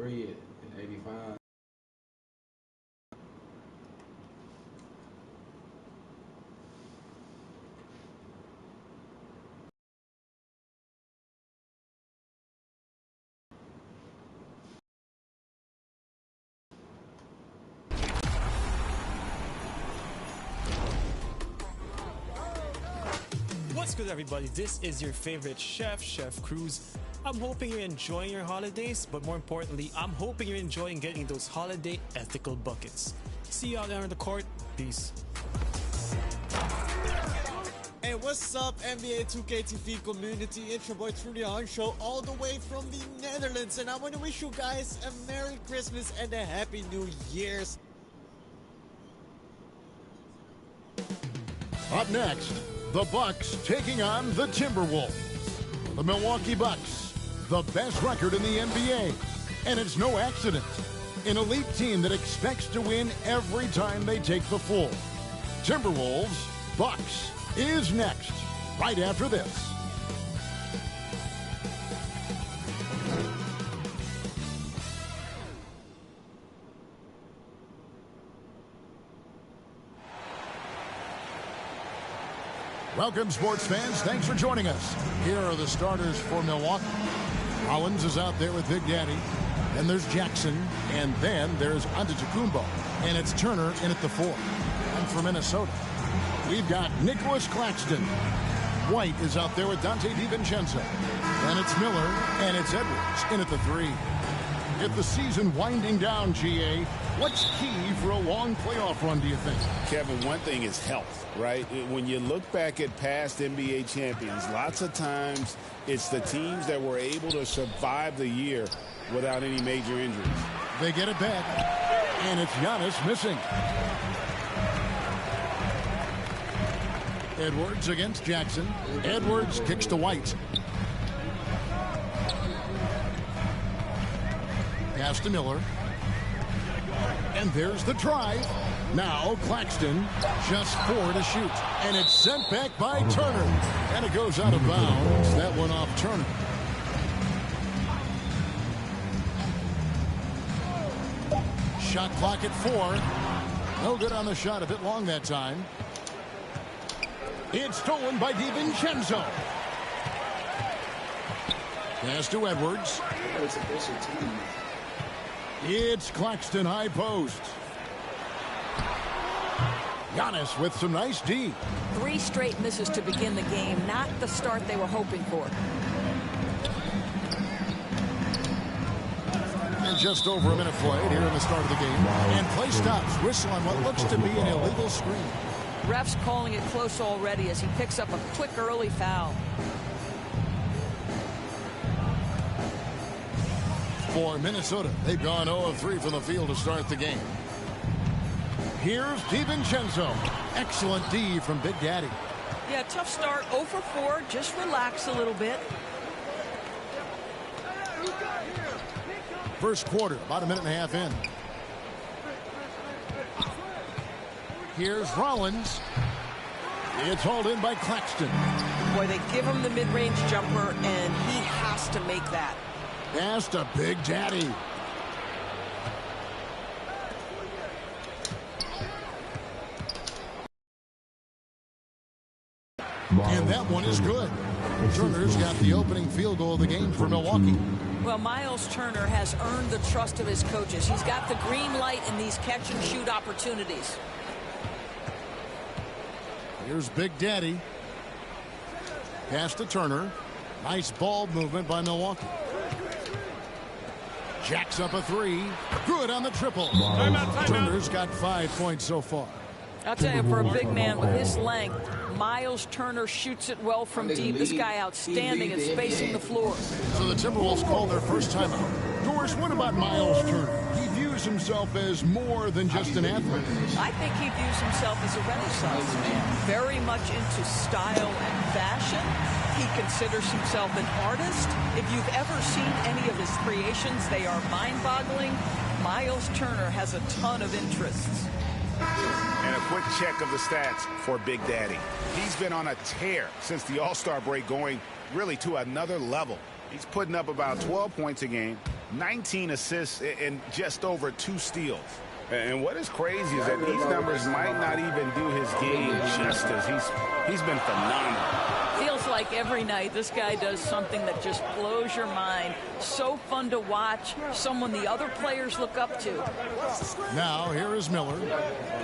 3 in 85. What's good, everybody? This is your favorite chef, Chef Cruz. I'm hoping you're enjoying your holidays, but more importantly, I'm hoping you're enjoying getting those holiday ethical buckets. See you out there on the court. Peace. Hey, what's up, NBA 2K TV community? It's your boy Trudy Show, all the way from the Netherlands, and I want to wish you guys a Merry Christmas and a Happy New Year's. Up next, the Bucks taking on the Timberwolves. The Milwaukee Bucks, the best record in the NBA. And it's no accident. An elite team that expects to win every time they take the floor. Timberwolves, Bucks is next, right after this. Welcome, sports fans. Thanks for joining us. Here are the starters for Milwaukee. Rollins is out there with Big Daddy. Then there's Jackson. And then there's Antetokounmpo. And it's Turner in at the 4. And for Minnesota, we've got Nicholas Claxton. White is out there with Dante DiVincenzo. Then it's Miller. And it's Edwards in at the 3. With the season winding down, GA, what's key for a long playoff run, do you think? Kevin, one thing is health, right? When you look back at past NBA champions, lots of times it's the teams that were able to survive the year without any major injuries. They get it back, and it's Giannis missing. Edwards against Jackson. Edwards kicks to White. Pass to Miller. And there's the drive. Now Claxton, just 4 to shoot. And it's sent back by Turner. And it goes out of bounds. That one off Turner. Shot clock at 4. No good on the shot. A bit long that time. It's stolen by DiVincenzo. Pass to Edwards. It's Claxton high post. Giannis with some nice D. 3 straight misses to begin the game. Not the start they were hoping for. And just over a minute played here in the start of the game. And play stops. Whistle on what looks to be an illegal screen. Refs calling it close already as he picks up a quick early foul. For Minnesota, they've gone 0 of 3 from the field to start the game. Here's DiVincenzo. Excellent D from Big Daddy. Yeah, tough start. 0 for 4. Just relax a little bit. First quarter, about a minute and a half in. Here's Rollins. It's hauled in by Claxton. Boy, they give him the mid-range jumper, and he has to make that. Pass to Big Daddy. And that one is good. Turner's got the opening field goal of the game for Milwaukee. Well, Miles Turner has earned the trust of his coaches. He's got the green light in these catch-and-shoot opportunities. Here's Big Daddy. Pass to Turner. Nice ball movement by Milwaukee. Jacks up a 3. Good on the triple. Turner's got 5 points so far. I'll tell you, for a big man with his length, Miles Turner shoots it well from deep. This guy outstanding at spacing the floor. So the Timberwolves call their first timeout. Doris, what about Miles Turner? He views himself as more than just an athlete. I think he views himself as a Renaissance man, very much into style and fashion. He considers himself an artist. If you've ever seen any of his creations, they are mind-boggling. Miles Turner has a ton of interests. And a quick check of the stats for Big Daddy. He's been on a tear since the All-Star break, going really to another level. He's putting up about 12 points a game, 19 assists and just over 2 steals. And what is crazy is that these numbers might not even do his game justice. He's been phenomenal. Feels like every night this guy does something that just blows your mind. So fun to watch. Someone the other players look up to. Now here is Miller.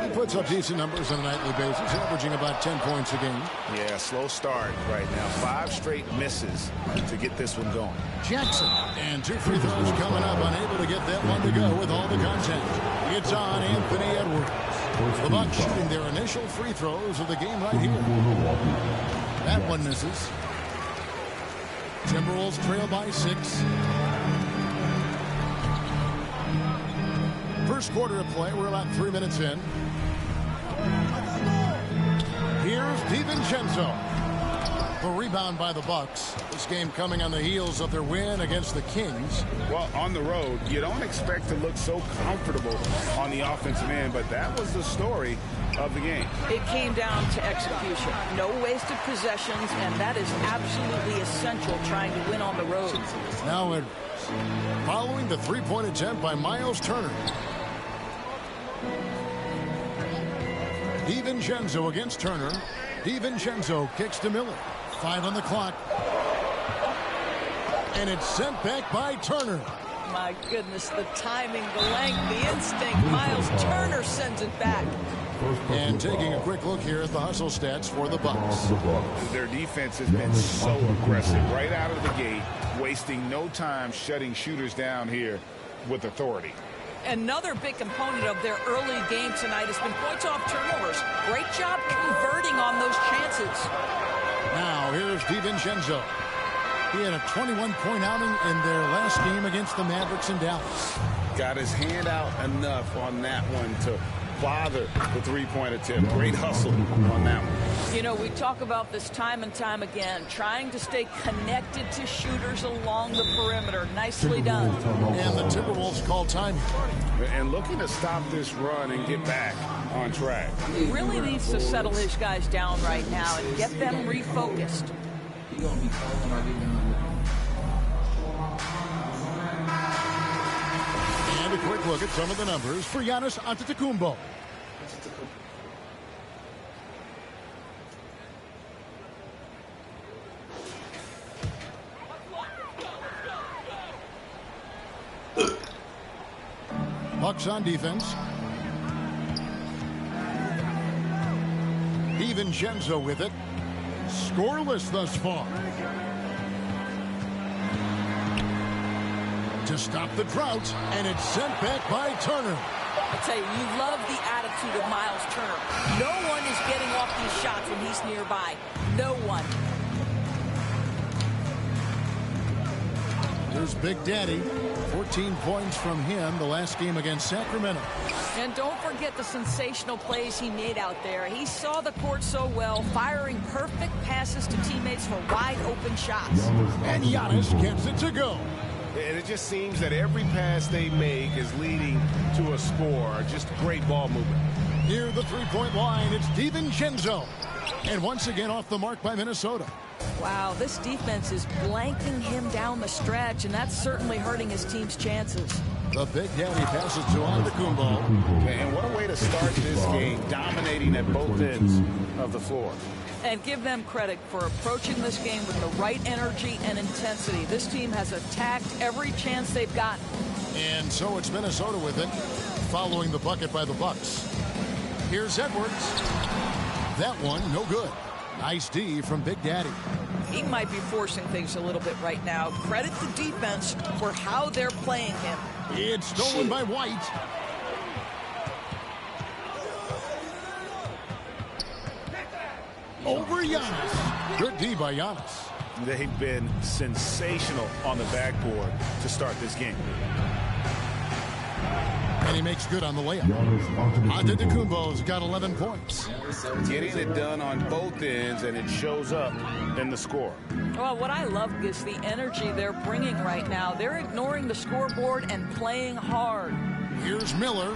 He puts up decent numbers on a nightly basis, averaging about 10 points a game. Yeah, slow start right now. 5 straight misses to get this one going. Jackson, and 2 free throws coming up, unable to get that one to go with all the contact. It's on Anthony Edwards. The Bucks shooting their initial free throws of the game right here. That one misses. Timberwolves trail by 6. First quarter of play. We're about 3 minutes in. Here's DiVincenzo. The rebound by the Bucks. This game coming on the heels of their win against the Kings. Well, on the road, you don't expect to look so comfortable on the offensive end, but that was the story of the game. It came down to execution. No wasted possessions, and that is absolutely essential trying to win on the road. Now Edwards, following the three-point attempt by Miles Turner. DiVincenzo against Turner. DiVincenzo kicks to Miller. 5 on the clock. And it's sent back by Turner. My goodness, the timing, the length, the instinct. Miles Turner sends it back. And taking a quick look here at the hustle stats for the Bucks. Their defense has been so aggressive right out of the gate, wasting no time shutting shooters down here with authority. Another big component of their early game tonight has been points off turnovers. Great job converting on those chances. Now here's DiVincenzo. He had a 21-point outing in their last game against the Mavericks in Dallas. Got his hand out enough on that one to bother the three-point attempt. Great hustle on that one. You know, we talk about this time and time again, trying to stay connected to shooters along the perimeter. Nicely done. And the Timberwolves call time. And looking to stop this run and get back on track. He really needs to settle his guys down right now and get them refocused. And a quick look at some of the numbers for Giannis Antetokounmpo. Bucks on defense. DiVincenzo with it. Scoreless thus far. To stop the drought, and it's sent back by Turner. I tell you love the attitude of Miles Turner. No one is getting off these shots when he's nearby. No one. There's Big Daddy. 14 points from him the last game against Sacramento. And don't forget the sensational plays he made out there. He saw the court so well, firing perfect passes to teammates for wide open shots. And Giannis gets it to go. And it just seems that every pass they make is leading to a score. Just great ball movement. Near the three-point line, it's DiVincenzo. And once again off the mark by Minnesota. Wow, this defense is blanking him down the stretch, and that's certainly hurting his team's chances. The Big Daddy passes to Antetokounmpo. And what a way to start this game, dominating at both ends of the floor. And give them credit for approaching this game with the right energy and intensity. This team has attacked every chance they've gotten. And so it's Minnesota with it, following the bucket by the Bucks. Here's Edwards. That one, no good. Nice D from Big Daddy. He might be forcing things a little bit right now. Credit the defense for how they're playing him. It's stolen by White. Over Giannis. Good D by Giannis. They've been sensational on the backboard to start this game. And he makes good on the layup. Antetokounmpo's got 11 points. Getting it done on both ends, and it shows up in the score. Well, what I love is the energy they're bringing right now. They're ignoring the scoreboard and playing hard. Here's Miller,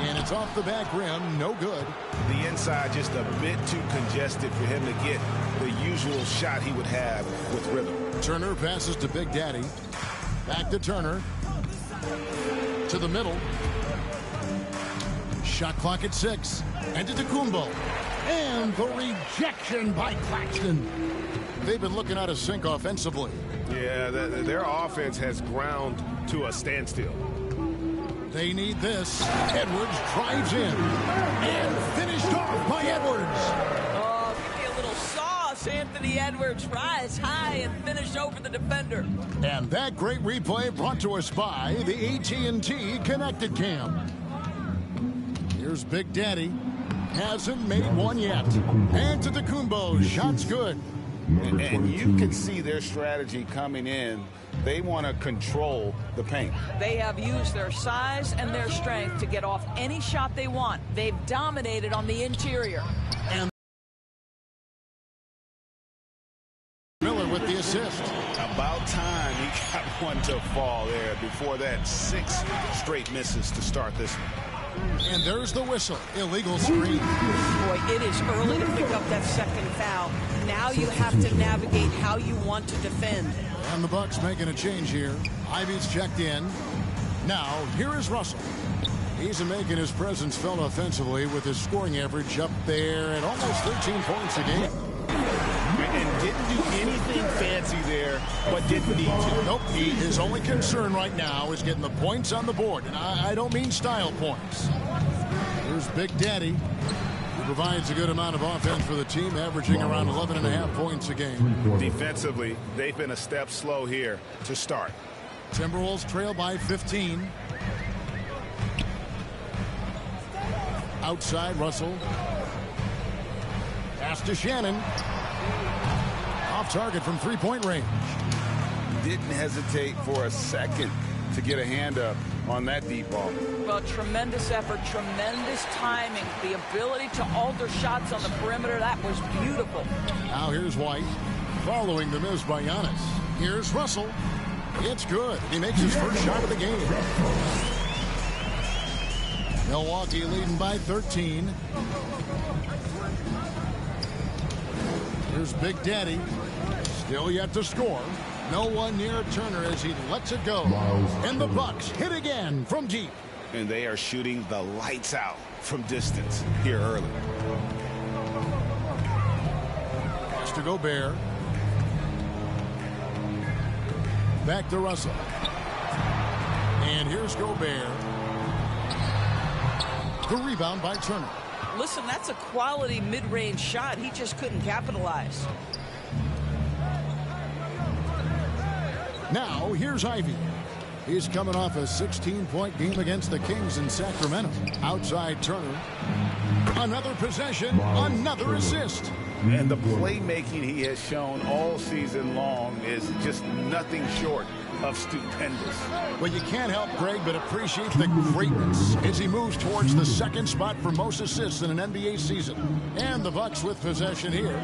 and it's off the back rim, no good. The inside just a bit too congested for him to get the usual shot he would have with rhythm. Turner passes to Big Daddy. Back to Turner. To the middle. Shot clock at 6. And to Kumbo. And the rejection by Claxton. They've been looking out of sync offensively. Yeah, their offense has ground to a standstill. They need this. Edwards drives in. And finished off by Edwards. Oh, give me a little sauce. Anthony Edwards rise high and finish over the defender. And that great replay brought to us by the AT&T Connected Cam. Here's Big Daddy. Hasn't made one yet. And to Kumbo. Shot's good. And you can see their strategy coming in. They want to control the paint. They have used their size and their strength to get off any shot they want. They've dominated on the interior. And Miller with the assist. About time he got one to fall there. Before that, 6 straight misses to start this one. And there's the whistle. Illegal screen. Boy, it is early to pick up that second foul. Now you have to navigate how you want to defend. And the Bucks making a change here. Ivy's checked in. Now, here is Russell. He's making his presence felt offensively with his scoring average up there at almost 13 points a game. And didn't do anything fancy there, but didn't need to. Nope. His only concern right now is getting the points on the board. And I don't mean style points. Here's Big Daddy. He provides a good amount of offense for the team, averaging around 11.5 points a game. Defensively, they've been a step slow here to start. Timberwolves trail by 15. Outside, Russell. Pass to Shannon. Off target from three-point range. Didn't hesitate for a second to get a hand up on that deep ball. Well, tremendous effort, tremendous timing, the ability to alter shots on the perimeter. That was beautiful. Now here's White following the miss by Giannis. Here's Russell. It's good. He makes his first shot of the game. Milwaukee leading by 13. Here's Big Daddy. Still yet to score. No one near Turner as he lets it go. And the Bucks hit again from deep. And they are shooting the lights out from distance here early. Pass to Gobert. Back to Russell. And here's Gobert. The rebound by Turner. Listen, that's a quality mid-range shot. He just couldn't capitalize. Now, here's Ivy. He's coming off a 16-point game against the Kings in Sacramento. Outside Turner. Another possession, another assist. And the playmaking he has shown all season long is just nothing short of stupendous. Well, you can't help, Greg, but appreciate the greatness as he moves towards the second spot for most assists in an NBA season. And the Bucks with possession here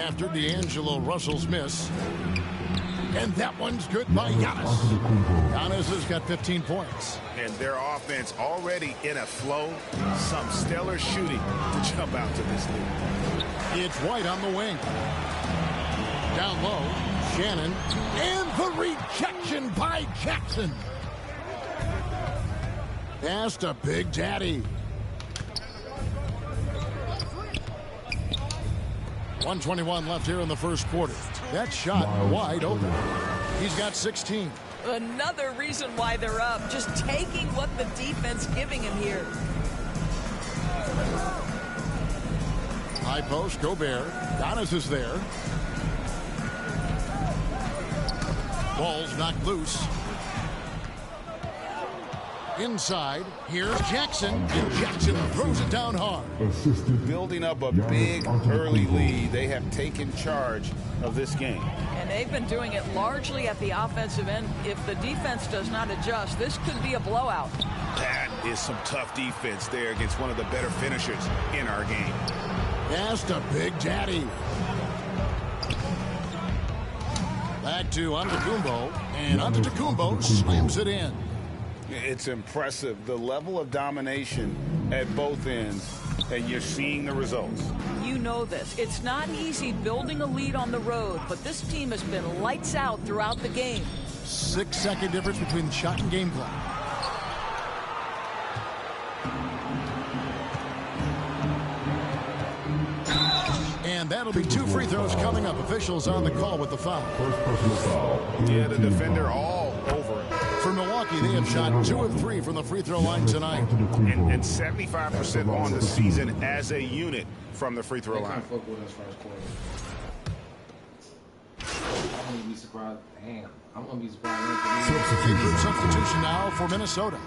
after D'Angelo Russell's miss. And that one's good by Giannis. Giannis has got 15 points. And their offense already in a flow. Some stellar shooting to jump out to this lead. It's White on the wing. Down low, Shannon. And the rejection by Jackson. Pass to Big Daddy. 1:21 left here in the first quarter. That shot wide open. He's got 16. Another reason why they're up. Just taking what the defense giving him here. High post, Gobert. Giannis is there. Ball's knocked loose. Inside, here's Jackson. And Jackson throws it down hard. Building up a big early lead. They have taken charge of this game. And they've been doing it largely at the offensive end. If the defense does not adjust, this could be a blowout. That is some tough defense there against one of the better finishers in our game. Pass to Big Daddy. Back to Antetokounmpo. And Antetokounmpo slams it in. It's impressive, the level of domination at both ends, and you're seeing the results. You know this. It's not easy building a lead on the road, but this team has been lights out throughout the game. 6-second difference between the shot and game clock. There'll be 2 free throws coming up. Officials on the call with the foul. First personal foul. Yeah, the defender all over it. For Milwaukee, they have shot 2 of 3 from the free throw line tonight. And 75% on the season as a unit from the free throw line. Fuck with us first quarter. I'm gonna be surprised. Damn, I'm gonna be surprised. Substitution now for Minnesota.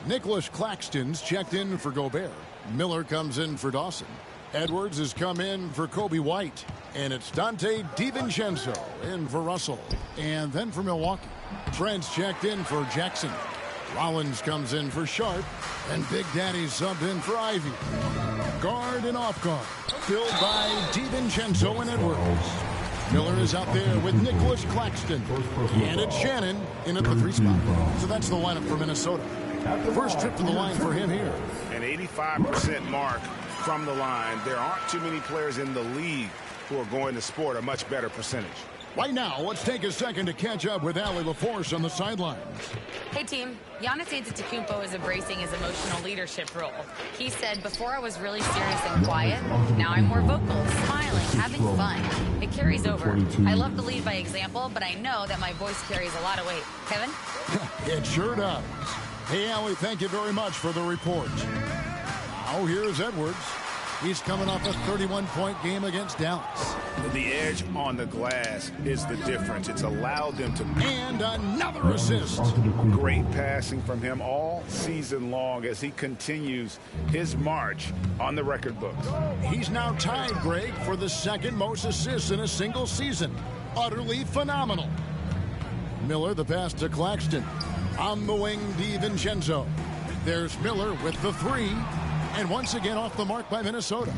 Nicholas Claxton's checked in for Gobert. Miller comes in for Dawson. Edwards has come in for Kobe White. And it's Dante DiVincenzo in for Russell. And then for Milwaukee, Trent's checked in for Jackson. Rollins comes in for Sharp. And Big Daddy subbed in for Ivy. Guard and off guard, filled by DiVincenzo and Edwards. Miller is out there with Nicholas Claxton. And it's Shannon in at the 3 spot. So that's the lineup for Minnesota. First trip to the line for him here. An 85% mark from the line. There aren't too many players in the league who are going to sport a much better percentage. Right now, let's take a second to catch up with Allie LaForce on the sidelines. Hey, team. Giannis Antetokounmpo is embracing his emotional leadership role. He said, before I was really serious and quiet, now I'm more vocal, smiling, having fun. It carries over. I love to lead by example, but I know that my voice carries a lot of weight. Kevin? It sure does. Hey, Allie, thank you very much for the report. Now, here's Edwards. He's coming off a 31-point game against Dallas. The edge on the glass is the difference. It's allowed them to... And another assist. Great passing from him all season long as he continues his march on the record books. He's now tied, Greg, for the 2nd most assists in a single season. Utterly phenomenal. Miller, the pass to Claxton. On the wing, DiVincenzo. There's Miller with the 3. And once again off the mark by Minnesota.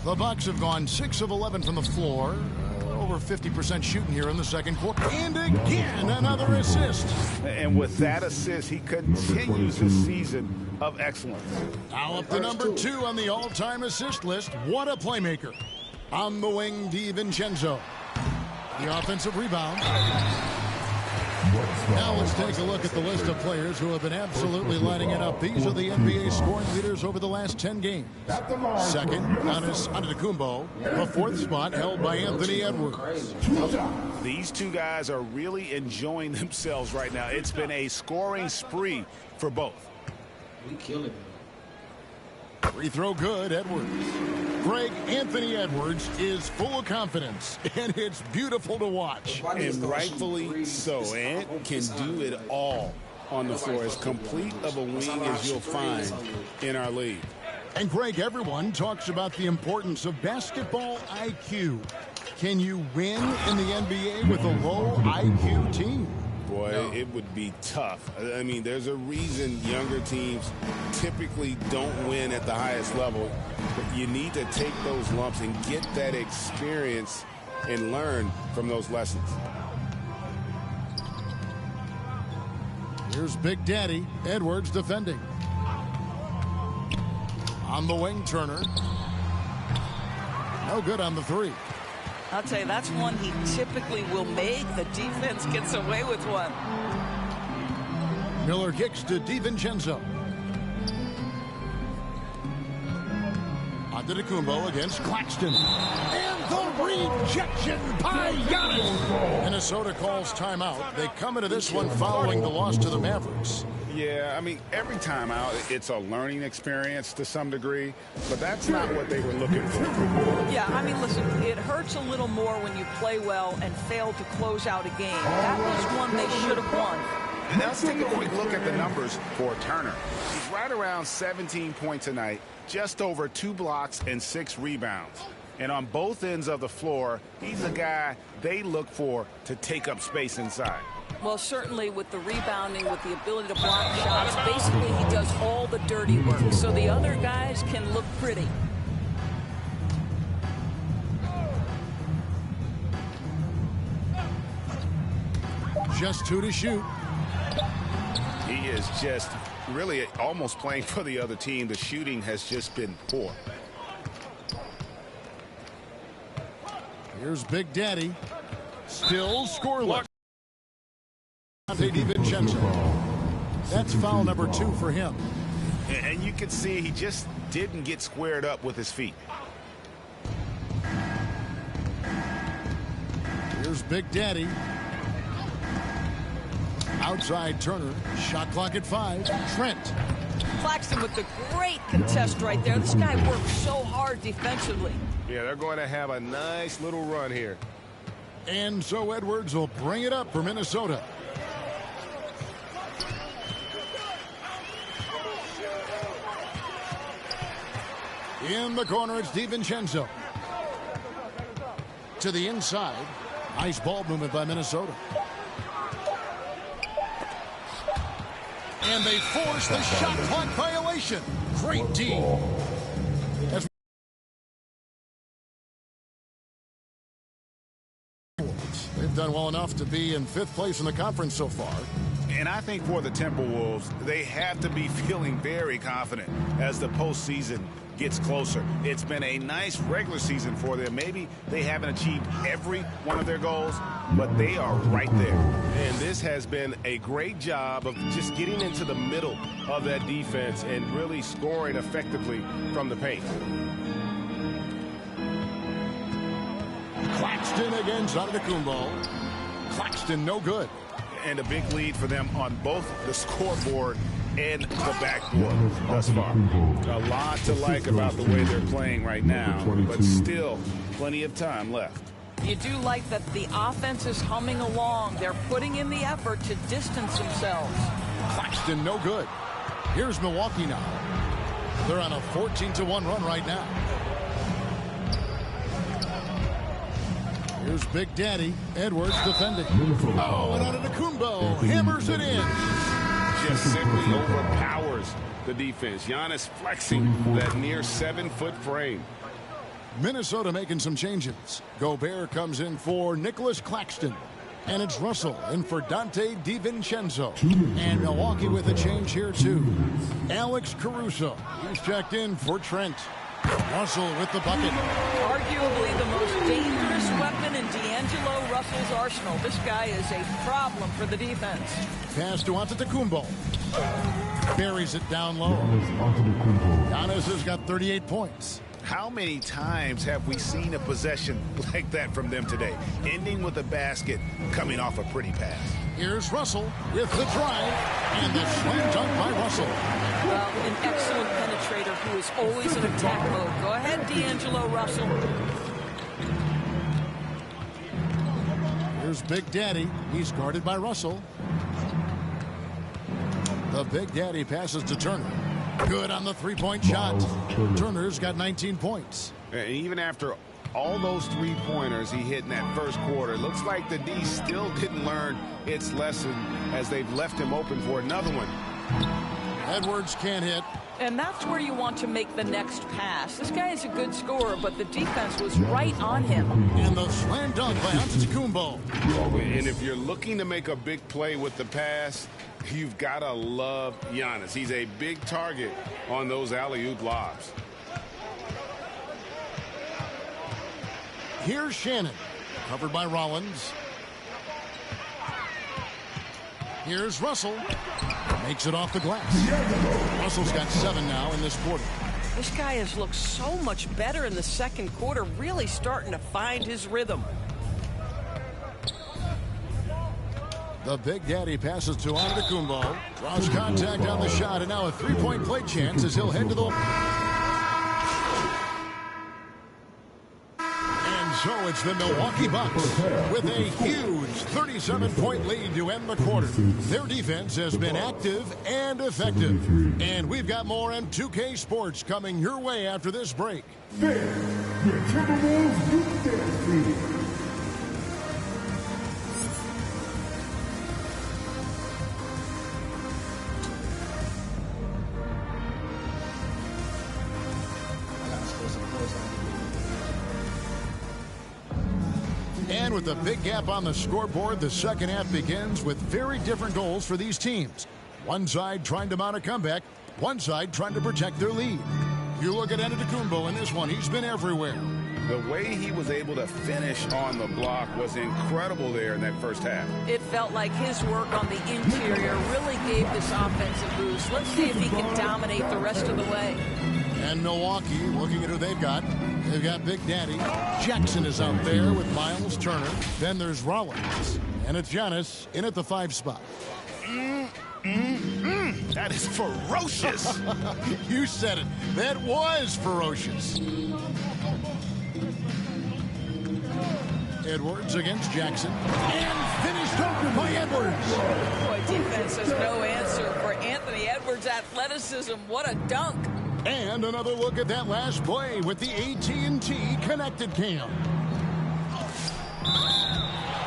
The Bucks have gone 6 of 11 from the floor. Over 50% shooting here in the 2nd quarter. And again, another assist. And with that assist, he continues his season of excellence. Now up to number 2 on the all-time assist list. What a playmaker. On the wing, DiVincenzo. The offensive rebound. Now let's take a look at the list of players who have been absolutely lighting it up. These are the NBA scoring leaders over the last 10 games. Second, Giannis Antetokounmpo. The 4th spot held by Anthony Edwards. These 2 guys are really enjoying themselves right now. It's been a scoring spree for both. We killing it. Free throw good, Edwards. Greg, Anthony Edwards is full of confidence, and it's beautiful to watch. And rightfully so. Ant can do it all on the floor. As complete of a wing as you'll find in our league. And Greg, everyone talks about the importance of basketball IQ. Can you win in the NBA with a low IQ team? Boy, it would be tough. I mean, there's a reason younger teams typically don't win at the highest level. But you need to take those lumps and get that experience and learn from those lessons. Here's Big Daddy, Edwards defending. On the wing, Turner. No good on the 3. I'll tell you, that's one he typically will make. The defense gets away with one. Miller kicks to DiVincenzo. Antetokounmpo against Claxton. And the rejection by Giannis. Minnesota calls timeout. They come into this one following the loss to the Mavericks. Yeah, I mean, every time out, it's a learning experience to some degree, but that's not what they were looking for. Yeah, I mean, listen, it hurts a little more when you play well and fail to close out a game. That was one they should have won. And let's take a quick look at the numbers for Turner. He's right around 17 points a night, just over 2 blocks and 6 rebounds. And on both ends of the floor, he's a guy they look for to take up space inside. Well, certainly with the rebounding, with the ability to block shots, basically he does all the dirty work. So the other guys can look pretty. Just 2 to shoot. He is just really almost playing for the other team. The shooting has just been poor. Here's Big Daddy. Still scoreless. Dante DiVincenzo. That's foul number 2 for him. And you can see he just didn't get squared up with his feet. Here's Big Daddy. Outside Turner. Shot clock at 5. Trent. Claxton with the great contest right there. This guy works so hard defensively. Yeah, they're going to have a nice little run here. And so Edwards will bring it up for Minnesota. In the corner, it's DiVincenzo. To the inside. Nice ball movement by Minnesota. And they force the shot clock violation. Great D. As they've done well enough to be in 5th place in the conference so far. And I think for the Timberwolves, they have to be feeling very confident as the postseason gets closer. It's been a nice regular season for them. Maybe they haven't achieved every one of their goals, but they are right there. And this has been a great job of just getting into the middle of that defense and really scoring effectively from the paint. Claxton against Antetokounmpo. Claxton no good. And a big lead for them on both the scoreboard and the backboard thus far. A lot to like about the way they're playing right now, but still plenty of time left. You do like that the offense is humming along. They're putting in the effort to distance themselves. Claxton no good. Here's Milwaukee now. They're on a 14-1 run right now. Here's Big Daddy. Edwards defending. Oh, and Antetokounmpo hammers it in. Just simply overpowers the defense. Giannis flexing that near 7-foot frame. Minnesota making some changes. Gobert comes in for Nicholas Claxton. And it's Russell in for Dante DiVincenzo. And Milwaukee with a change here too. Alex Caruso. He's checked in for Trent. Russell with the bucket. Arguably the most dangerous weapon in D'Angelo Russell's arsenal. This guy is a problem for the defense. Pass to Antetokounmpo. Buries it down low. Giannis has got 38 points. How many times have we seen a possession like that from them today? Ending with a basket, coming off a pretty pass. Here's Russell with the drive. And the slam dunk by Russell. Well, an excellent penetrator who is always in attack mode. Go ahead, D'Angelo Russell. Here's Big Daddy. He's guarded by Russell. The Big Daddy passes to Turner. Good on the three-point shot. Turner's got 19 points. And even after all those three-pointers he hit in that first quarter, it looks like the D still didn't learn its lesson as they've left him open for another one. Edwards can't hit. And that's where you want to make the next pass. This guy is a good scorer, but the defense was right on him. And the slam dunk by Antetokounmpo. And if you're looking to make a big play with the pass, you've got to love Giannis. He's a big target on those alley-oop lobs. Here's Shannon, covered by Rollins. Here's Russell. Makes it off the glass. Russell's got 7 now in this quarter. This guy has looked so much better in the second quarter, really starting to find his rhythm. The Big Daddy passes to Antetokounmpo. Draws contact on the shot, and now a three-point play chance as he'll head to the... So it's the Milwaukee Bucks with a huge 37-point lead to end the quarter. Their defense has been active and effective. And we've got more on 2K Sports coming your way after this break. And with a big gap on the scoreboard, the second half begins with very different goals for these teams. One side trying to mount a comeback, one side trying to protect their lead. You look at Antetokounmpo in this one, he's been everywhere. The way he was able to finish on the block was incredible there in that first half. It felt like his work on the interior really gave this offense a boost. Let's see if he can dominate the rest of the way. And Milwaukee, looking at who they've got. They've got Big Daddy. Jackson is out there with Miles Turner. Then there's Rollins. And it's Giannis in at the 5 spot. That is ferocious. You said it. That was ferocious. Edwards against Jackson. And finished open by Edwards. Boy, defense has no answer for Anthony Edwards' athleticism. What a dunk. And another look at that last play with the AT&T connected cam.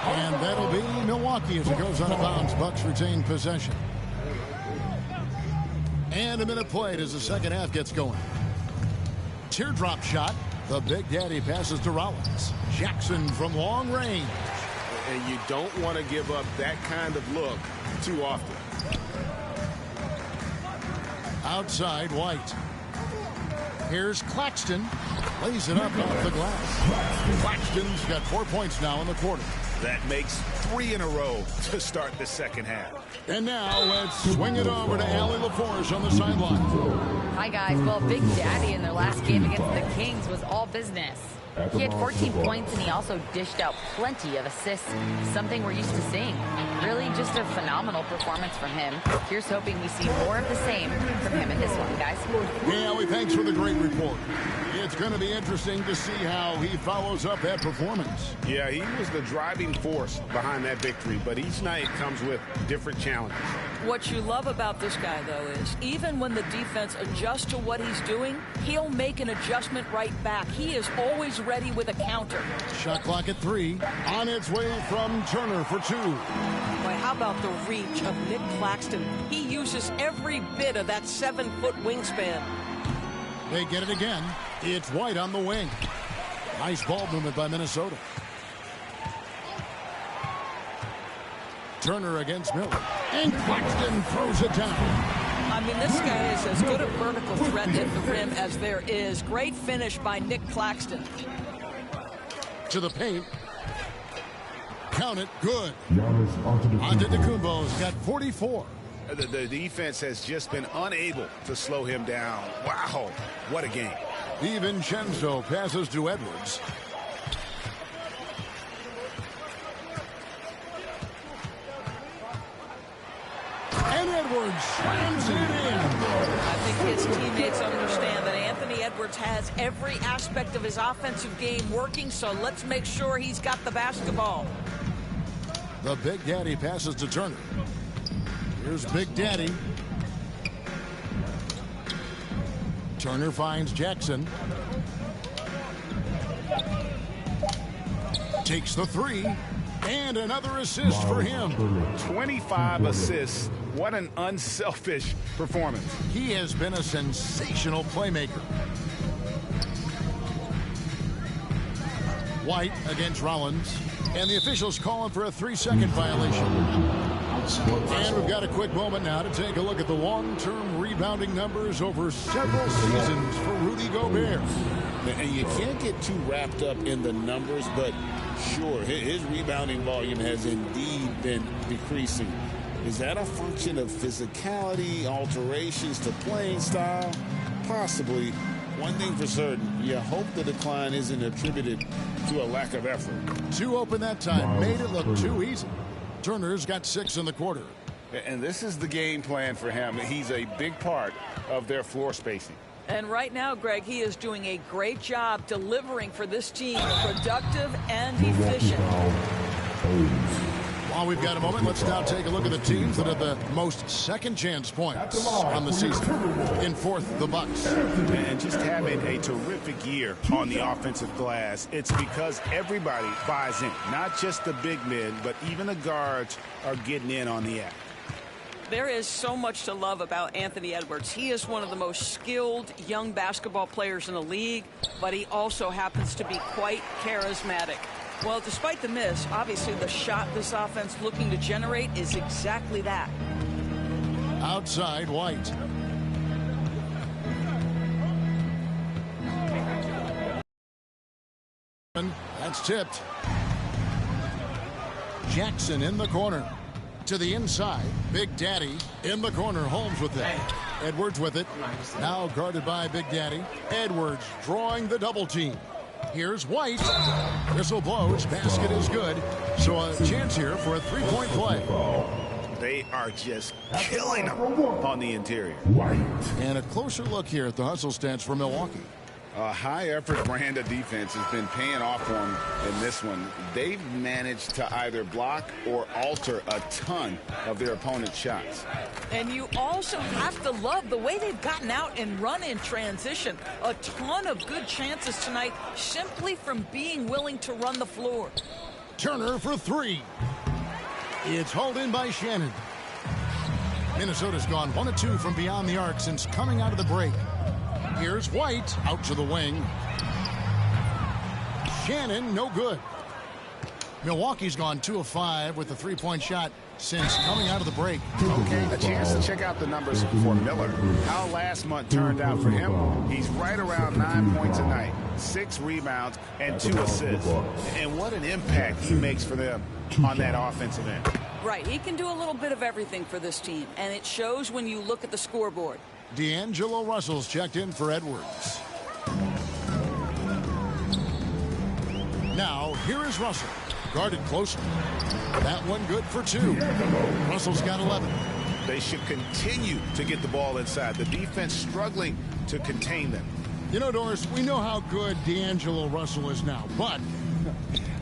And that'll be Milwaukee as it goes out of bounds. Bucks retain possession. And a minute played as the second half gets going. Teardrop shot. The Big Daddy passes to Rollins. Jackson from long range. And you don't want to give up that kind of look too often. Outside, White. Here's Claxton. Lays it up off the glass. Claxton's got 4 points now in the quarter. That makes 3 in a row to start the second half. And now let's swing it over to Allie LaForce on the sideline. Hi, guys. Well, Big Daddy in their last game against the Kings was all business. He had 14 points, and he also dished out plenty of assists, something we're used to seeing. Really just a phenomenal performance from him. Here's hoping we see more of the same from him in this one, guys. Hey, Allie, thanks for the great report. It's going to be interesting to see how he follows up that performance. Yeah, he was the driving force behind that victory, but each night comes with different challenges. What you love about this guy, though, is even when the defense adjusts to what he's doing, he'll make an adjustment right back. He is always ready with a counter. Shot clock at 3. On its way from Turner for 2. Boy, how about the reach of Nick Claxton? He uses every bit of that 7-foot wingspan. They get it again. It's White on the wing. Nice ball movement by Minnesota. Turner against Miller. And Claxton throws it down. I mean, this guy is as good a vertical threat at the rim as there is. Great finish by Nick Claxton. To the paint. Count it. Good. Antetokounmpo's got 44. The defense has just been unable to slow him down. Wow, what a game. DiVincenzo passes to Edwards. And Edwards slams it in. I think his teammates understand that Anthony Edwards has every aspect of his offensive game working, so let's make sure he's got the basketball. The Big Daddy passes to Turner. Here's Big Daddy. Turner finds Jackson. Takes the 3. And another assist for him. 25 assists. What an unselfish performance. He has been a sensational playmaker. White against Rollins. And the officials calling for a 3-second violation. And we've got a quick moment now to take a look at the long-term rebounding numbers over several seasons for Rudy Gobert. And you can't get too wrapped up in the numbers, but sure, his rebounding volume has indeed been decreasing. Is that a function of physicality, alterations to playing style? Possibly. One thing for certain, you hope the decline isn't attributed to a lack of effort. 2 open that time, made it look too easy. Turner's got 6 in the quarter. And this is the game plan for him. He's a big part of their floor spacing. And right now, Greg, he is doing a great job delivering for this team, productive and efficient. While we've got a moment, let's now take a look at the teams that have the most second chance points on the season. In 4th, the Bucks. And just having a terrific year on the offensive glass, it's because everybody buys in. Not just the big men, but even the guards are getting in on the act. There is so much to love about Anthony Edwards. He is one of the most skilled young basketball players in the league, but he also happens to be quite charismatic. Well, despite the miss, obviously the shot this offense looking to generate is exactly that. Outside, White. That's tipped. Jackson in the corner. to the inside. Big Daddy in the corner. Holmes with it. Edwards with it. Now guarded by Big Daddy. Edwards drawing the double team. Here's White. Whistle blows. Basket is good. So a chance here for a three-point play. They are just killing them on the interior. And a closer look here at the hustle stats for Milwaukee. A high-effort brand of defense has been paying off for them in this one. They've managed to either block or alter a ton of their opponent's shots. And you also have to love the way they've gotten out and run in transition. A ton of good chances tonight simply from being willing to run the floor. Turner for three. It's hauled in by Shannon. Minnesota's gone 1 of 2 from beyond the arc since coming out of the break. Here's White out to the wing. Shannon, no good. Milwaukee's gone 2 of 5 with the three-point shot since coming out of the break. Okay, a chance to check out the numbers for Miller. How last month turned out for him. He's right around 9 points a night, 6 rebounds, and 2 assists. And what an impact he makes for them on that offensive end. Right, he can do a little bit of everything for this team, and it shows when you look at the scoreboard. D'Angelo Russell's checked in for Edwards. Now, here is Russell. Guarded closely. That one good for 2. Russell's got 11. They should continue to get the ball inside. The defense struggling to contain them. You know, Doris, we know how good D'Angelo Russell is now, but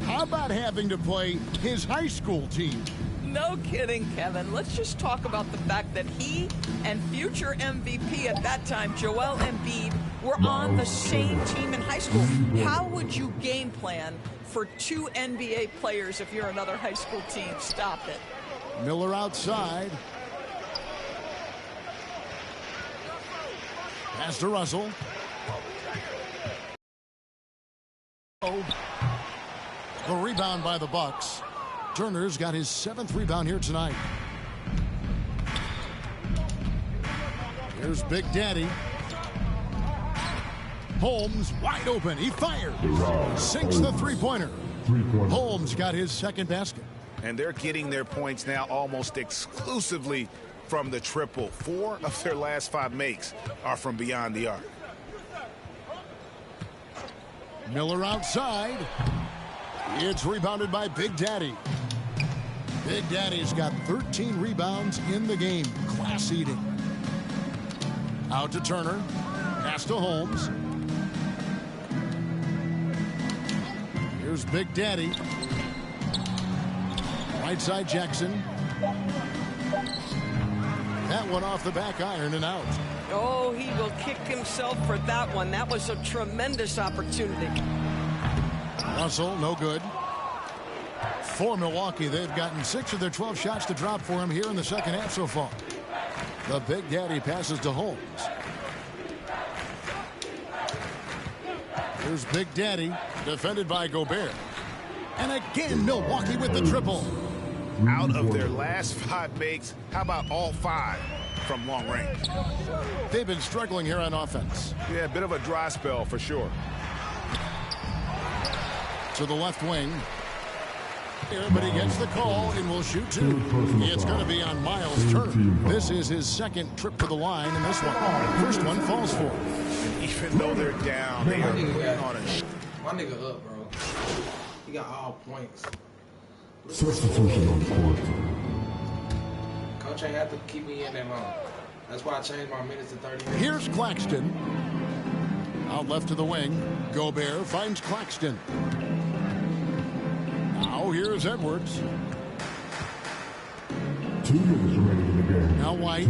how about having to play his high school team? No kidding, Kevin. Let's just talk about the fact that he and future MVP at that time, Joel Embiid, were on the same team in high school. How would you game plan for 2 NBA players if you're another high school team? Stop it. Miller outside. Pass to Russell. Oh. The rebound by the Bucks. Turner's got his 7th rebound here tonight. Here's Big Daddy. Holmes wide open. He fires. Sinks the three-pointer. Holmes got his 2nd basket. And they're getting their points now almost exclusively from the triple. 4 of their last 5 makes are from beyond the arc. Miller outside. It's rebounded by Big Daddy. Big Daddy's got 13 rebounds in the game. Class eating. Out to Turner. Pass to Holmes. Here's Big Daddy. Right side Jackson. That one off the back iron and out. Oh, he will kick himself for that one. That was a tremendous opportunity. Russell, no good. For Milwaukee, they've gotten 6 of their 12 shots to drop for him here in the second half so far. The Big Daddy passes to Holmes. Here's Big Daddy, defended by Gobert. And again, Milwaukee with the triple. Out of their last 5 makes, how about all 5 from long range? They've been struggling here on offense. Yeah, a bit of a dry spell for sure. To the left wing. Here, but he gets the call and will shoot 2. It's going to be on Miles Turner. This is his 2nd trip to the line in this one. First one falls for him. Even though they're down, they are putting on a My nigga up, bro. He got all points. Substitution on the court. Coach ain't have to keep me in that long. That's why I changed my minutes to 30 minutes. Here's Claxton. Out left to the wing. Gobert finds Claxton. Now here's Edwards. 2 minutes remaining in the game. Now White.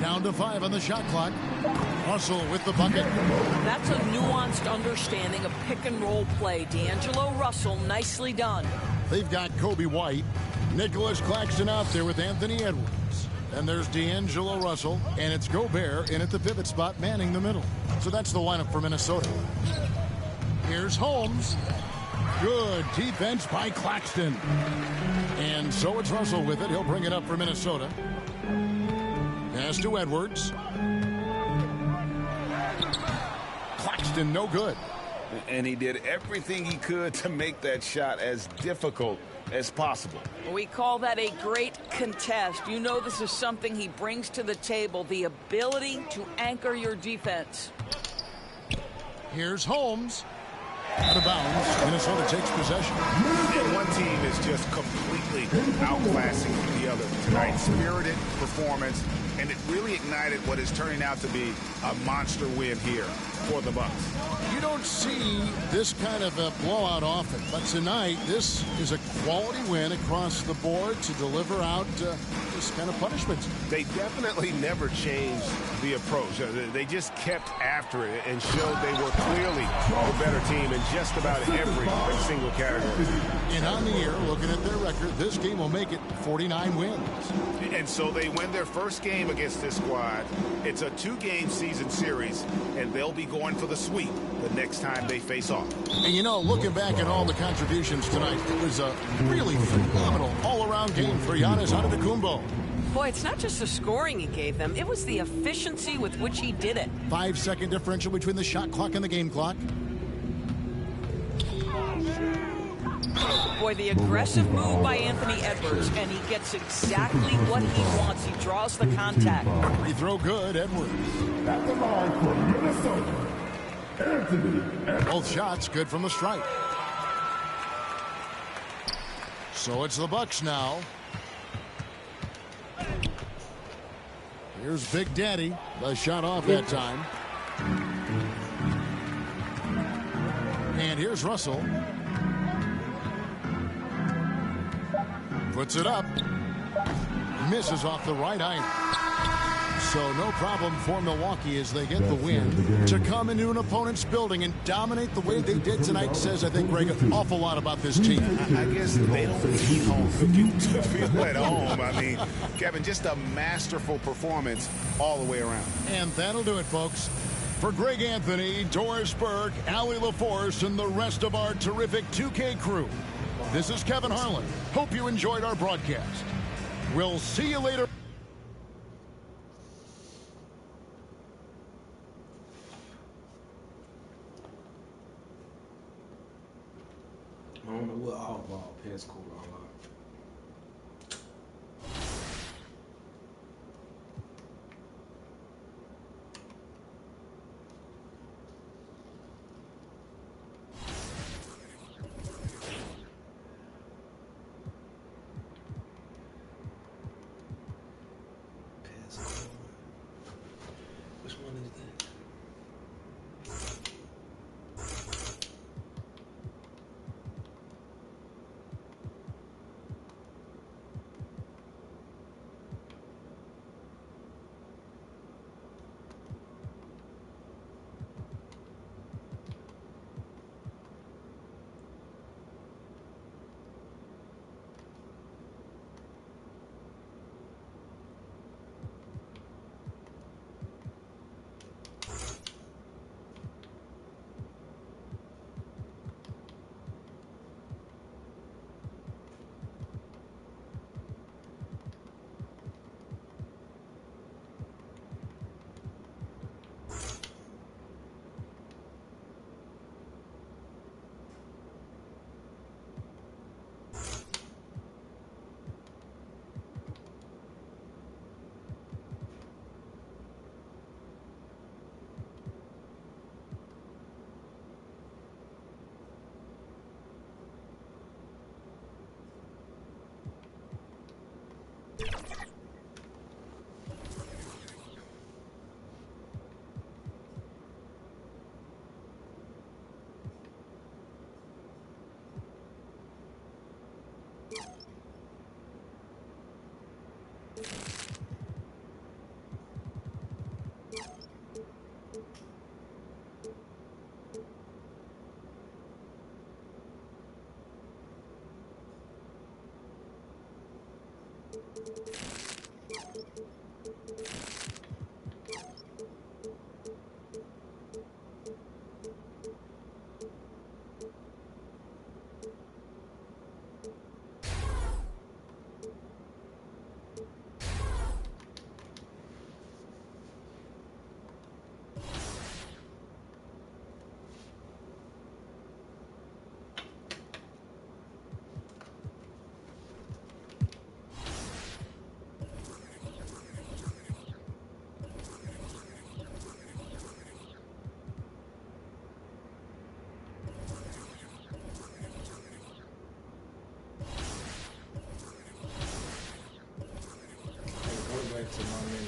Down to 5 on the shot clock. Russell with the bucket. That's a nuanced understanding of pick and roll play. D'Angelo Russell, nicely done. They've got Kobe White, Nicholas Claxton out there with Anthony Edwards. And there's D'Angelo Russell, and it's Gobert in at the pivot spot, manning the middle. So that's the lineup for Minnesota. Here's Holmes. Good defense by Claxton. And so it's Russell with it. He'll bring it up for Minnesota. Pass to Edwards. Claxton, no good. And he did everything he could to make that shot as difficult as possible. We call that a great contest. You know this is something he brings to the table, the ability to anchor your defense. Here's Holmes. Out of bounds. Minnesota takes possession. And one team is just completely outclassing the other tonight. Spirited performance, and it really ignited what is turning out to be a monster win here for the Bucks. You don't see this kind of a blowout often, but tonight this is a quality win across the board to deliver out this kind of punishment. They definitely never changed the approach. They just kept after it and showed they were clearly the better team in just about every single category. And on the year, looking at their record, this game will make it 49 wins. And so they win their first game against this squad. It's a 2-game season series, and they'll be going for the sweep the next time they face off. And you know, looking back at all the contributions tonight, it was a really phenomenal all-around game for Giannis Antetokounmpo. Boy, it's not just the scoring he gave them, it was the efficiency with which he did it. 5-second differential between the shot clock and the game clock. Boy, the aggressive move by Anthony Edwards, and he gets exactly what he wants. He draws the contact. Free throw good, Edwards. At the line for Minnesota, Anthony Edwards. Both shots good from the stripe. So it's the Bucks now. Here's Big Daddy. The shot off that time. And here's Russell. Puts it up. Misses off the right iron. So no problem for Milwaukee as they get the win. To come into an opponent's building and dominate the way they did tonight says, I think, Greg, an awful lot about this team. I guess they don't need home cooking to feel at home. I mean, Kevin, just a masterful performance all the way around. And that'll do it, folks. For Greg Anthony, Doris Burke, Allie LaForce, and the rest of our terrific 2K crew, this is Kevin Harlan. Hope you enjoyed our broadcast. We'll see you later. I don't know what all ball pass cool all out. Which one is that? to my minutes.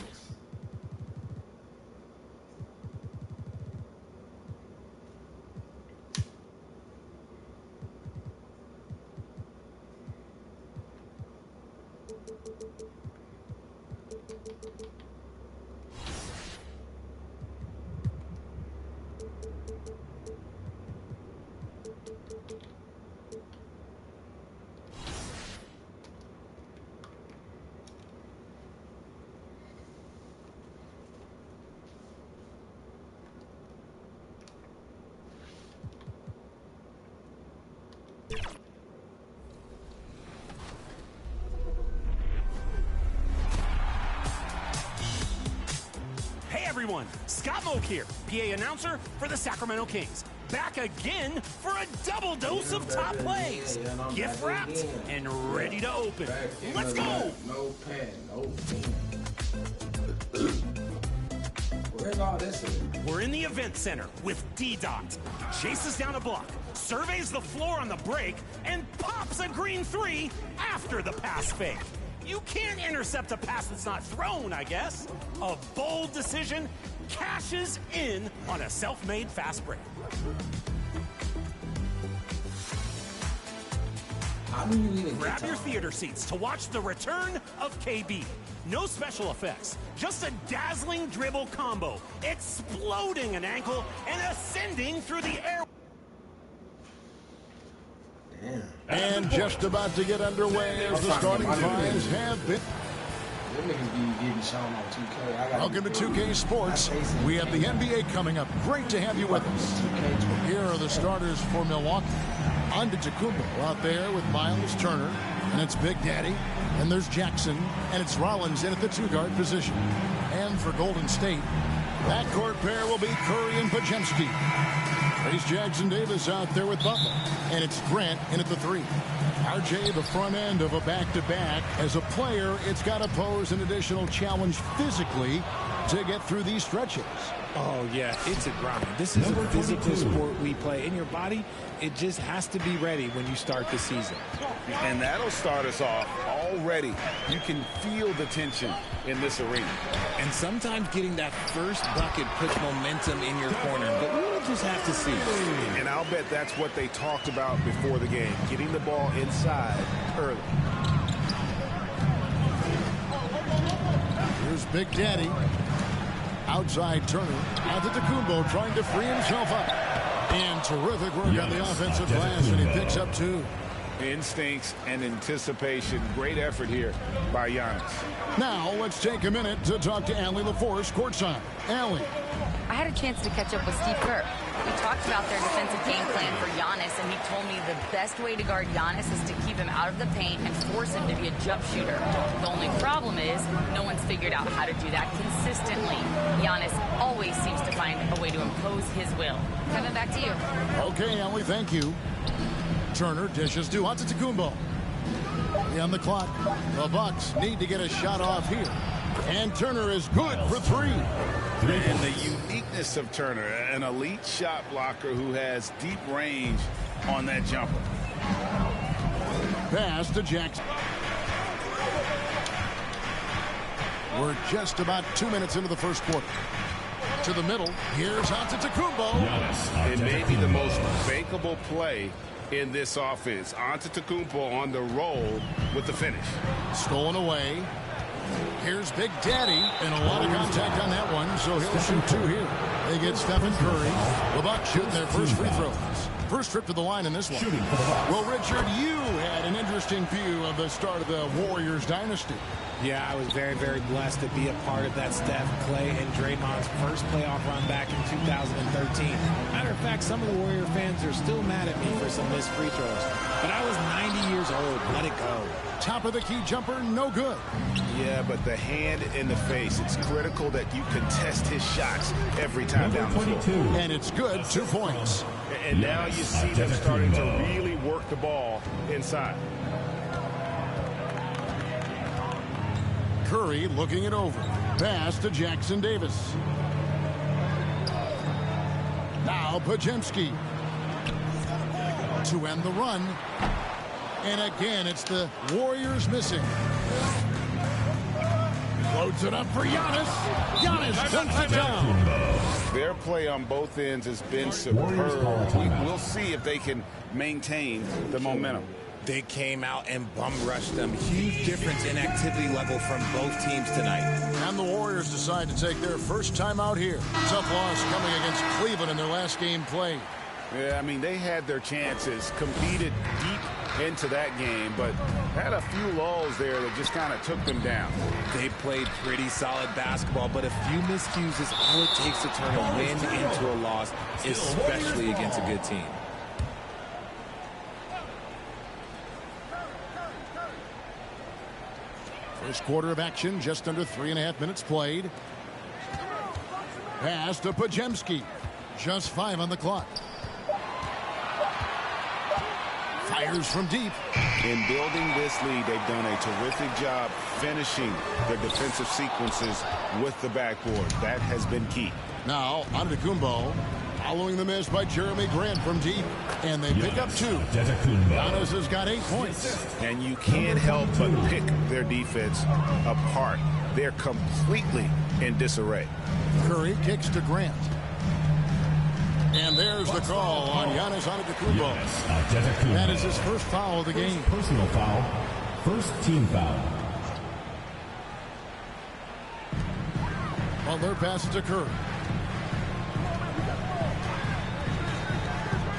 Hey everyone, Scott Moak here, PA announcer for the Sacramento Kings. Back again for a double dose of top plays. Gift wrapped and ready to open. Let's go! No pen, no pen. Where's all this at? We're in the event center with D-Dot. Chases down a block, surveys the floor on the break, and pops a green 3 after the pass fake. You can't intercept a pass that's not thrown, I guess. A bold decision cashes in on a self-made fast break. How do you even grab your theater seats to watch the return of KB. No special effects, just a dazzling dribble combo, exploding an ankle and ascending through the air. Damn. And just about to get underway as the starting fives have been. Them niggas be getting shown on 2K. Welcome to 2K Sports. We have the NBA coming up. Great to have you with us. Here are the starters for Milwaukee. Antetokounmpo out there with Miles Turner, and it's Big Daddy, and there's Jackson, and it's Rollins in at the two-guard position. And for Golden State, that court pair will be Curry and Pajemski. There's Jackson Davis out there with Butler, and it's Grant in at the 3. RJ, the front end of a back-to-back. As a player, it's got to pose an additional challenge physically to get through these stretches. Oh, yeah, it's a grind. This is a physical sport we play. In your body, it just has to be ready when you start the season. And that'll start us off already. You can feel the tension in this arena. And sometimes getting that first bucket puts momentum in your corner, but we'll just have to see. And I'll bet that's what they talked about before the game, getting the ball inside early. Here's Big Daddy. Outside Turner. Antetokounmpo trying to free himself up. And terrific work on the offensive glass, and he picks up 2. Instincts and anticipation. Great effort here by Giannis. Now, let's take a minute to talk to Allie LaForce courtside. Allie. I had a chance to catch up with Steve Kerr. We talked about their defensive game plan for Giannis, and he told me the best way to guard Giannis is to keep him out of the paint and force him to be a jump shooter. The only problem is no one's figured out how to do that consistently. Giannis always seems to find a way to impose his will. Kevin, back to you. Okay, Allie, thank you. Turner dishes to Antetokounmpo. On the clock, the Bucks need to get a shot off here. And Turner is good for 3. And the uniqueness of Turner, an elite shot blocker who has deep range on that jumper. Pass to Jackson. We're just about 2 minutes into the first quarter. To the middle, here's Antetokounmpo. It may be the most fakeable play in this offense. Antetokounmpo on the roll with the finish. Stolen away. Here's Big Daddy, and a lot of contact on that one, so he'll shoot 2 here. They get Stephen Curry. The Bucks shooting their first free throws. First trip to the line in this one. Well, Richard, you had an interesting view of the start of the Warriors dynasty. Yeah, I was very, very blessed to be a part of that Steph, Clay, and Draymond's first playoff run back in 2013. Matter of fact, some of the Warrior fans are still mad at me for some missed free throws. But I was 90 years old. Let it go. Top of the key jumper, no good. Yeah, but the hand in the face, it's critical that you contest his shots every time down the floor. And it's good, 2 points. And now you see them starting to really work the ball inside. Curry looking it over. Pass to Jackson Davis. Now Pajemski to end the run. And again, it's the Warriors missing. Loads it up for Giannis. Giannis dunks it down. Their play on both ends has been superb. We'll see if they can maintain the momentum. They came out and bum rushed them. Huge difference in activity level from both teams tonight. And the Warriors decide to take their first time out here. Tough loss coming against Cleveland in their last game played. Yeah, I mean, they had their chances, competed deep into that game, but had a few lulls there that just kind of took them down. They played pretty solid basketball, but a few miscues is all it takes to turn a win into a loss, especially against a good team. First quarter of action, just under 3.5 minutes played. Pass to Pajemski. Just 5 on the clock. Fires from deep. In building this lead, they've done a terrific job finishing their defensive sequences with the backboard. That has been key. Now, Antetokounmpo following the miss by Jeremy Grant from deep. And they pick up 2. Giannis has got 8 points. And you can't help but pick their defense apart. They're completely in disarray. Curry kicks to Grant. And there's the call on Giannis Antetokounmpo. That is his first foul of the game. Personal foul. First team foul. Butler passes to Curry.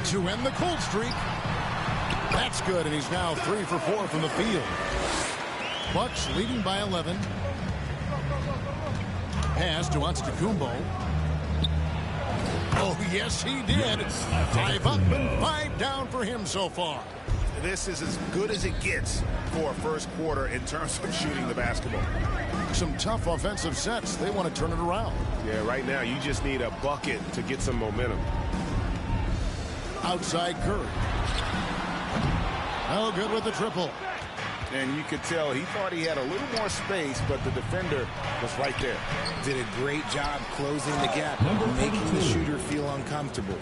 To end the cold streak. That's good, and he's now 3 for 4 from the field. Bucks leading by 11. Pass to Antetokounmpo. Oh, yes, he did. 5 up and 5 down for him so far. This is as good as it gets for a first quarter in terms of shooting the basketball. Some tough offensive sets. They want to turn it around. Yeah, right now you just need a bucket to get some momentum. Outside Curry. Oh, good with the triple. And you could tell he thought he had a little more space, but the defender was right there. Did a great job closing the gap, making the shooter feel uncomfortable.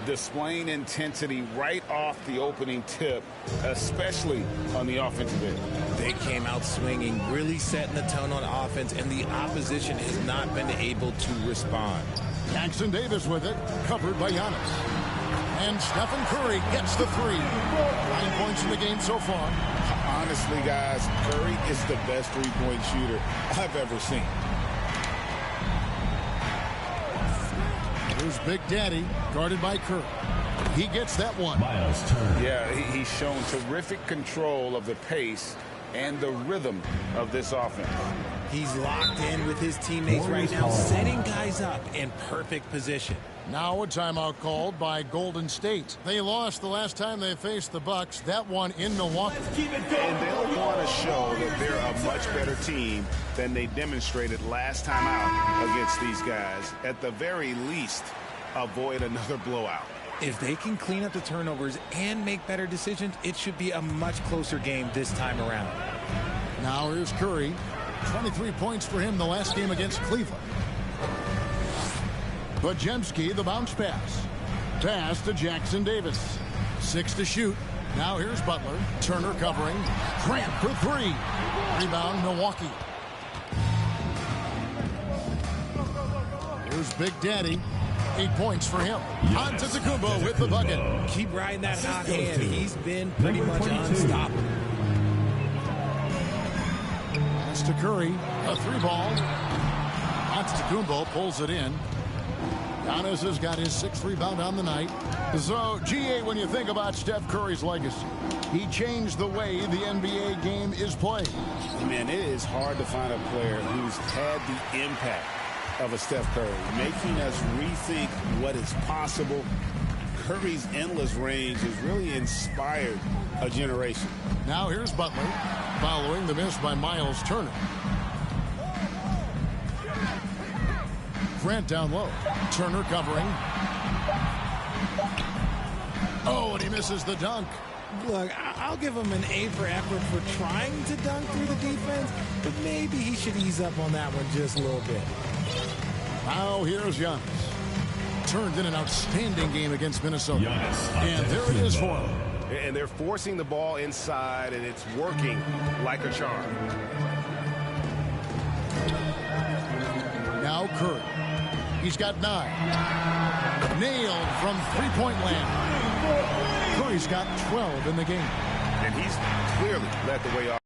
Displaying intensity right off the opening tip, especially on the offensive end. They came out swinging, really setting the tone on offense, and the opposition has not been able to respond. Jackson Davis with it, covered by Giannis. And Stephen Curry gets the 3. 9 points in the game so far. Honestly, guys, Curry is the best three-point shooter I've ever seen. Here's Big Daddy, guarded by Curry. He gets that one. Miles Turner. Yeah, he's shown terrific control of the pace and the rhythm of this offense. He's locked in with his teammates right now, setting guys up in perfect position. Now a timeout called by Golden State. They lost the last time they faced the Bucks, that one in Milwaukee. And they'll want to show that they're a much better team than they demonstrated last time out against these guys. At the very least, avoid another blowout. If they can clean up the turnovers and make better decisions, it should be a much closer game this time around. Now here's Curry. 23 points for him the last game against Cleveland. Pajemski, the bounce pass. Pass to Jackson Davis. 6 to shoot. Now here's Butler. Turner covering. Grant for 3. Rebound, Milwaukee. Here's Big Daddy. 8 points for him. Antetokounmpo with the bucket. Keep riding that hot hand. He's been pretty much unstoppable. Pass to Curry. A 3-ball. Antetokounmpo pulls it in. Giannis has got his 6th rebound on the night. So, GA, when you think about Steph Curry's legacy, he changed the way the NBA game is played. Man, it is hard to find a player who's had the impact of a Steph Curry, making us rethink what is possible. Curry's endless range has really inspired a generation. Now here's Butler, following the miss by Miles Turner. Grant down low. Turner covering. Oh, and he misses the dunk. Look, I'll give him an A for effort for trying to dunk through the defense, but maybe he should ease up on that one just a little bit. Now here's Giannis. Turned in an outstanding game against Minnesota. And there it is for him. And they're forcing the ball inside, and it's working like a charm. Now Curry. He's got 9. Nailed from three-point land. Curry's got 12 in the game. And he's clearly led the way off.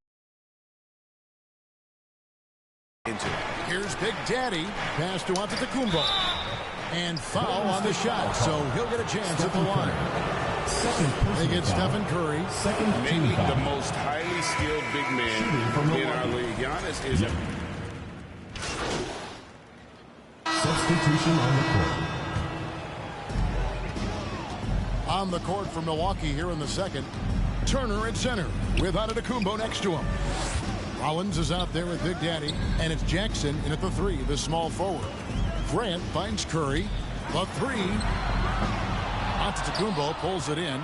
Here's Big Daddy. Pass to Antetokounmpo. And foul on the shot, so he'll get a chance at the line. They get Stephen Curry. Maybe the most highly skilled big man in our league. Giannis is a substitution on the court. On the court for Milwaukee here in the second. Turner at center with Antetokounmpo next to him. Rollins is out there with Big Daddy, and it's Jackson in at the 3, the small forward. Grant finds Curry. The 3. Antetokounmpo pulls it in.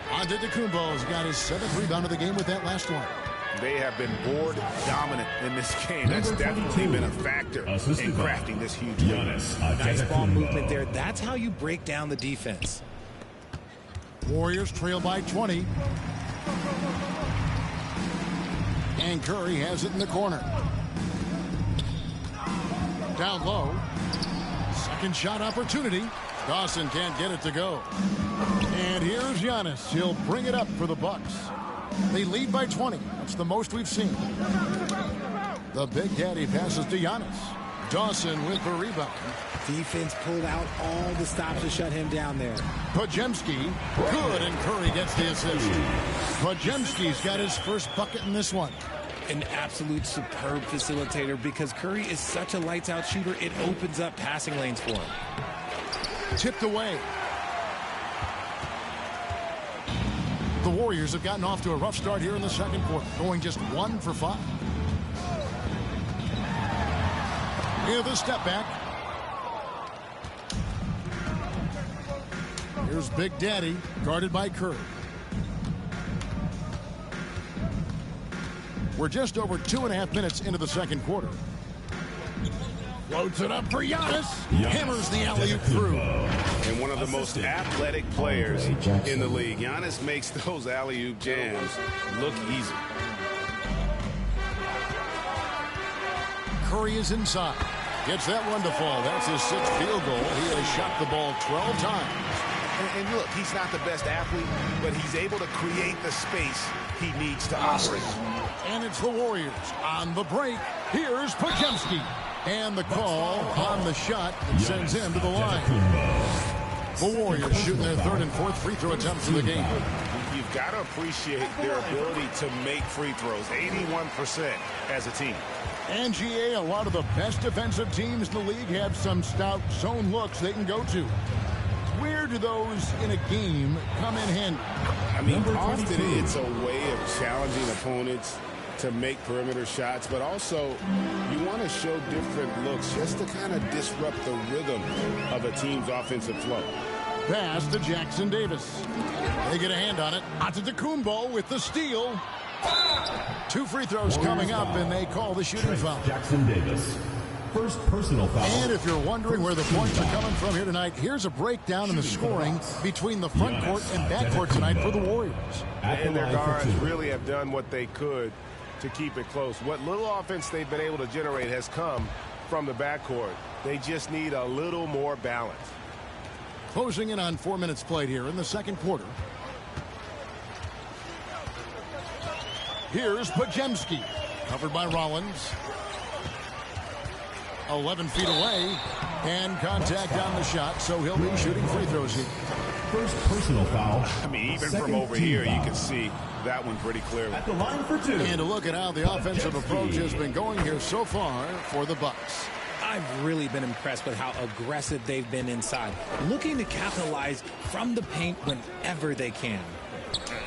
Antetokounmpo's got his 7th rebound of the game with that last one. They have been board dominant in this game. That's definitely been a factor in crafting this huge lead. Nice ball movement there. That's how you break down the defense. Warriors trail by 20. And Curry has it in the corner. Down low. Second shot opportunity. Dawson can't get it to go. And here's Giannis. He'll bring it up for the Bucks. They lead by 20. That's the most we've seen. The Big Daddy passes to Giannis. Dawson with the rebound. Defense pulled out all the stops to shut him down there. Podziemski. Good, and Curry gets the assist. Podziemski's got his first bucket in this one. An absolute superb facilitator because Curry is such a lights-out shooter. It opens up passing lanes for him. Tipped away. The Warriors have gotten off to a rough start here in the second quarter, going just 1 for 5. Here the step back. Here's Big Daddy, guarded by Curry. We're just over 2.5 minutes into the second quarter. Floats it up for Giannis. Hammers the alley-oop through. And one of the most athletic players in the league. Giannis makes those alley-oop jams look easy. Curry is inside. Gets that one to fall. That's his 6th field goal. He has shot the ball 12 times. And look, he's not the best athlete, but he's able to create the space he needs to operate. And it's the Warriors on the break. Here's Podziemski. And the call on the shot that sends him to the line. The Warriors shooting their 3rd and 4th free throw attempts of the game. You've got to appreciate their ability to make free throws. 81% as a team. And GA, a lot of the best defensive teams in the league have some stout zone looks they can go to. Where do those in a game come in handy? I mean, often it's a way of challenging opponents to make perimeter shots, but also you want to show different looks just to kind of disrupt the rhythm of a team's offensive flow. Pass to Jackson Davis. They get a hand on it. Antetokounmpo with the steal. 2 free throws coming up, and they call the shooting foul. Jackson Davis. First personal foul. And if you're wondering where the points are coming from here tonight, here's a breakdown in the scoring between the front court and back court tonight for the Warriors. And their guards really have done what they could to keep it close. What little offense they've been able to generate has come from the backcourt. They just need a little more balance. Closing in on 4 minutes played here in the second quarter. Here's Podziemski, covered by Rollins. 11 feet away, and contact on the shot, so he'll be shooting free throws here. First personal foul. I mean, even from over here, you can see that one pretty clearly. At the line for 2. And to look at how the offensive approach has been going here so far for the Bucks. I've really been impressed with how aggressive they've been inside, looking to capitalize from the paint whenever they can.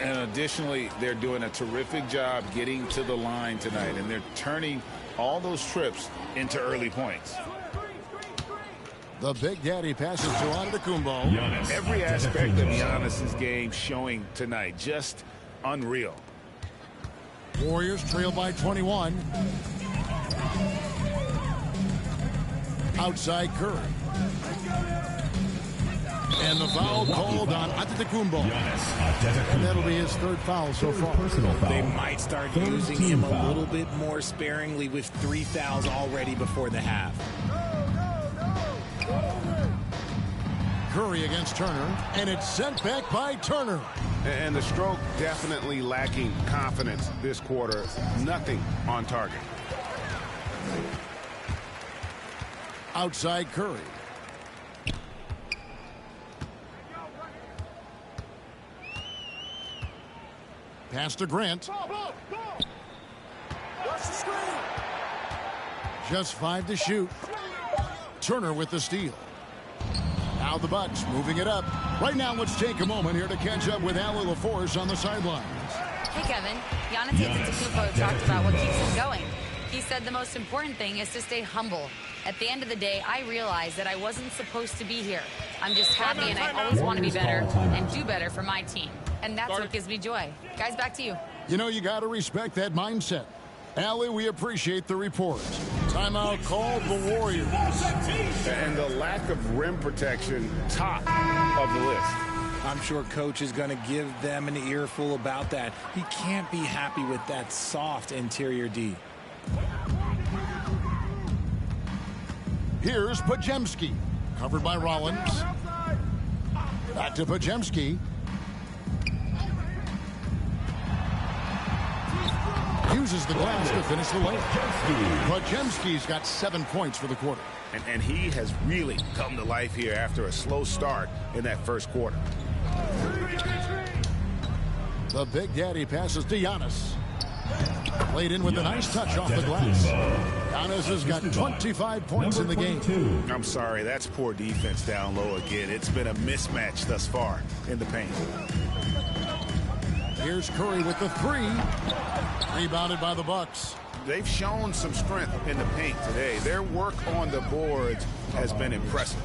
And additionally, they're doing a terrific job getting to the line tonight, and they're turning all those trips into early points. The Big Daddy passes to Antetokounmpo. Every aspect of Giannis's game showing tonight, just unreal. Warriors trail by 21. Outside Curry. And the foul called on Antetokounmpo. And that'll be his 3rd foul so far. They might start using him a little bit more sparingly with 3 fouls already before the half. Curry against Turner, and it's sent back by Turner. And the stroke definitely lacking confidence this quarter. Nothing on target. Outside Curry. Pass to Grant. Just 5 to shoot. Turner with the steal. Now the Bucks moving it up. Right now, let's take a moment here to catch up with Allie LaForce on the sidelines. Hey, Kevin. Giannis Antetokounmpo talked about what keeps him going. He said the most important thing is to stay humble. At the end of the day, I realized that I wasn't supposed to be here. I'm just happy, and I always want to be better and do better for my team. And that's what gives me joy. Guys, back to you. You know, you got to respect that mindset. Allie, we appreciate the report. Timeout called the Warriors. And the lack of rim protection, top of the list. I'm sure Coach is going to give them an earful about that. He can't be happy with that soft interior D. Here's Podziemski. Covered by Rollins. Back to Podziemski. Uses the glass to finish the layup. Podziemski's got 7 points for the quarter. And he has really come to life here after a slow start in that first quarter. The Big Daddy passes to Giannis. Played in with a nice touch off the glass. Giannis has got 25 points in the game. I'm sorry, that's poor defense down low again. It's been a mismatch thus far in the paint. Here's Curry with the 3. Rebounded by the Bucks. They've shown some strength in the paint today. Their work on the boards has been impressive.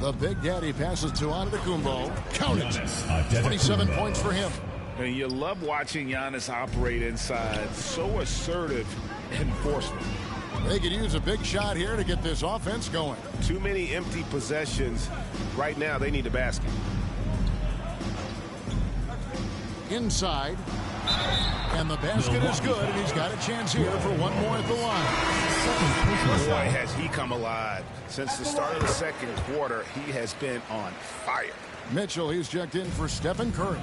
The Big Daddy passes to Antetokounmpo. Count it. 27 points for him. And you love watching Giannis operate inside. So assertive and forceful. They could use a big shot here to get this offense going. Too many empty possessions. Right now, they need a basket. Inside. And the basket is good, and he's got a chance here for one more at the line. Boy, has he come alive. Since the start of the second quarter, he has been on fire. Mitchell, he's checked in for Stephen Curry.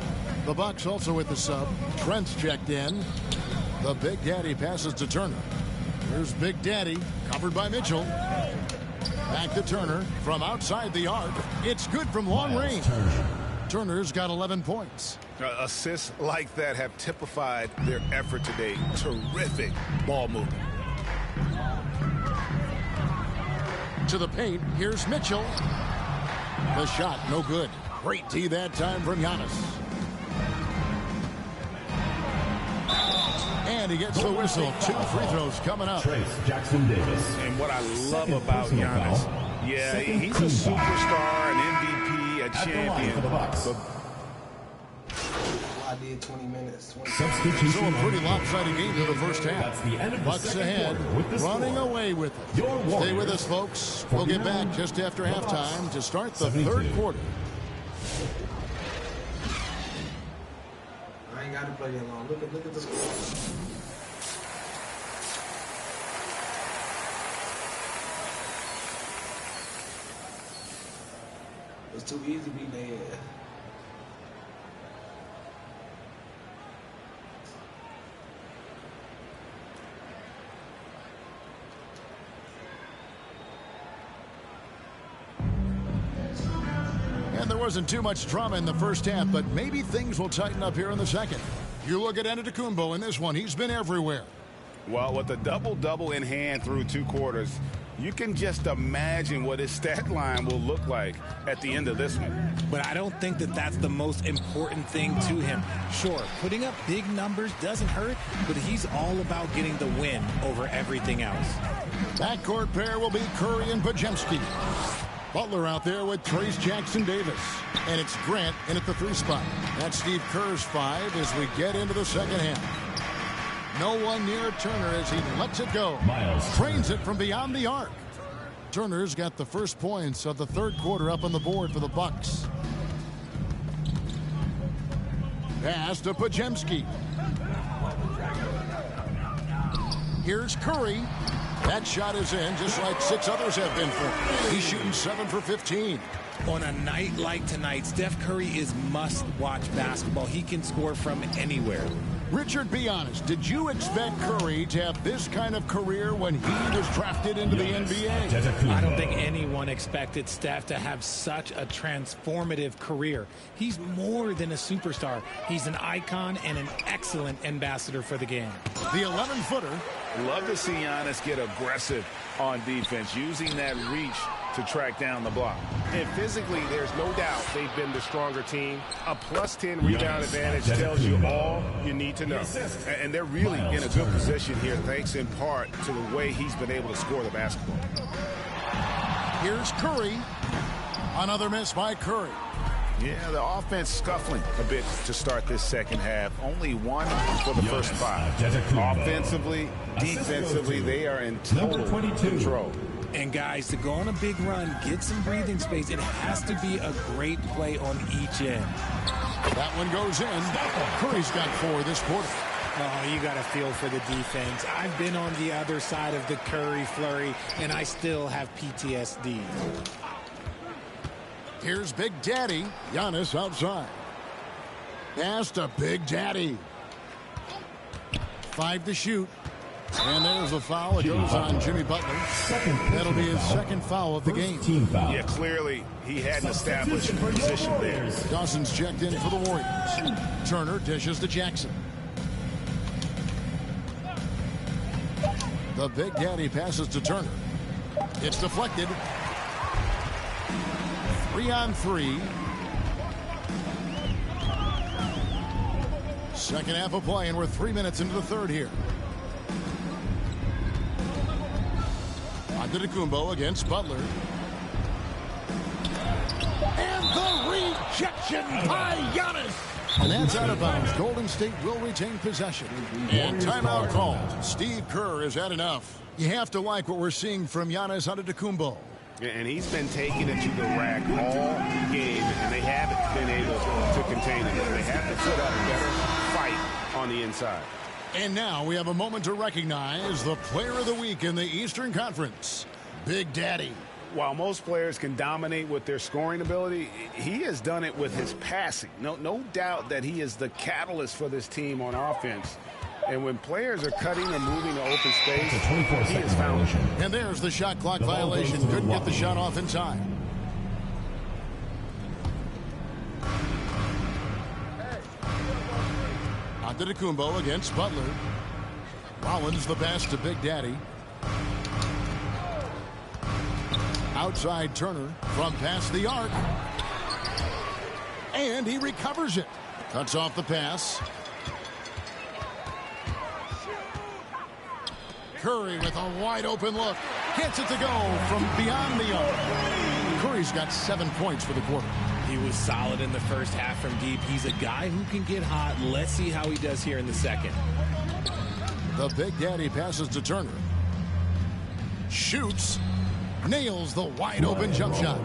The Bucks also with the sub. Trent's checked in. The Big Daddy passes to Turner. Here's Big Daddy, covered by Mitchell. Back to Turner from outside the arc. It's good from long range. Turner's got 11 points. Assists like that have typified their effort today. Terrific ball movement. To the paint, here's Mitchell. The shot, no good. Great D that time from Giannis. And he gets the whistle. 2 free throws coming up. Trace Jackson Davis. And what I love about Giannis, yeah, he's a superstar, an MVP, a champion. But I did 20 minutes. 20 Substitution. So a pretty lopsided game to the first half. That's the end of the Bucks second ahead, quarter with the running score. away with it. Your Warriors. Stay with us, folks. We'll get back just after halftime to start the 3rd quarter. I ain't got to play that long. Look at the score. It's too easy to be there. And there wasn't too much drama in the first half, but maybe things will tighten up here in the second. You look at Antetokounmpo in this one. He's been everywhere. Well, with a double-double in hand through 2 quarters, you can just imagine what his stat line will look like at the end of this one. But I don't think that that's the most important thing to him. Sure, putting up big numbers doesn't hurt, but he's all about getting the win over everything else. Backcourt pair will be Curry and Podziemski. Butler out there with Trace Jackson Davis. And it's Grant in at the 3 spot. That's Steve Kerr's 5 as we get into the second half. No one near Turner as he lets it go. Trains it from beyond the arc. Turner's got the first points of the 3rd quarter up on the board for the Bucks. Pass to Podziemski. Here's Curry. That shot is in, just like 6 others have been for him. He's shooting 7 for 15. On a night like tonight, Steph Curry is must-watch basketball. He can score from anywhere. Richard, be honest. Did you expect Curry to have this kind of career when he was drafted into the NBA? I don't think anyone expected Steph to have such a transformative career. He's more than a superstar. He's an icon and an excellent ambassador for the game. The 11-footer. Love to see Giannis get aggressive on defense, using that reach to track down the block. And physically, there's no doubt they've been the stronger team. A +10 rebound advantage tells you all you need to know. And they're really in a good position here, thanks in part to the way he's been able to score the basketball. Here's Curry. Another miss by Curry. Yeah, the offense scuffling a bit to start this second half. Only 1 for the first 5. Offensively, defensively, they are in total control. And guys, to go on a big run, get some breathing space, it has to be a great play on each end. That one goes in. Curry's got 4 this quarter. Oh, you got to feel for the defense. I've been on the other side of the Curry flurry, and I still have PTSD. Here's Big Daddy. Giannis outside. Pass to Big Daddy. 5 to shoot. And there's a foul. It goes on Jimmy Butler. That'll be his second foul of the game. Yeah, clearly he hadn't established position there. Dawson's checked in for the Warriors. Turner dishes to Jackson. The Big Daddy passes to Turner. It's deflected. 3-on-3. Second half of play, and we're 3 minutes into the third here. Antetokounmpo against Butler. And the rejection by Giannis. And that's out of bounds. Golden State will retain possession. And timeout call. Steve Kerr has had enough. You have to like what we're seeing from Giannis Antetokounmpo. And he's been taking it to the rack all game, and they haven't been able to contain it. They have to put up a better fight on the inside. And now we have a moment to recognize the player of the week in the Eastern Conference, Big Daddy. While most players can dominate with their scoring ability, he has done it with his passing. No doubt that he is the catalyst for this team on offense. And when players are cutting or moving to open space, he has found it. And there's the shot clock violation. Couldn't get the shot off in time. Antetokounmpo against Butler. Rollins the pass to Big Daddy. Outside Turner from past the arc. And he recovers it. Cuts off the pass. Curry with a wide open look. Gets it to go from beyond the arc. Curry's got 7 points for the quarter. He was solid in the first half from deep. He's a guy who can get hot. Let's see how he does here in the second. The Big Daddy passes to Turner. Shoots. Nails the wide open jump shot.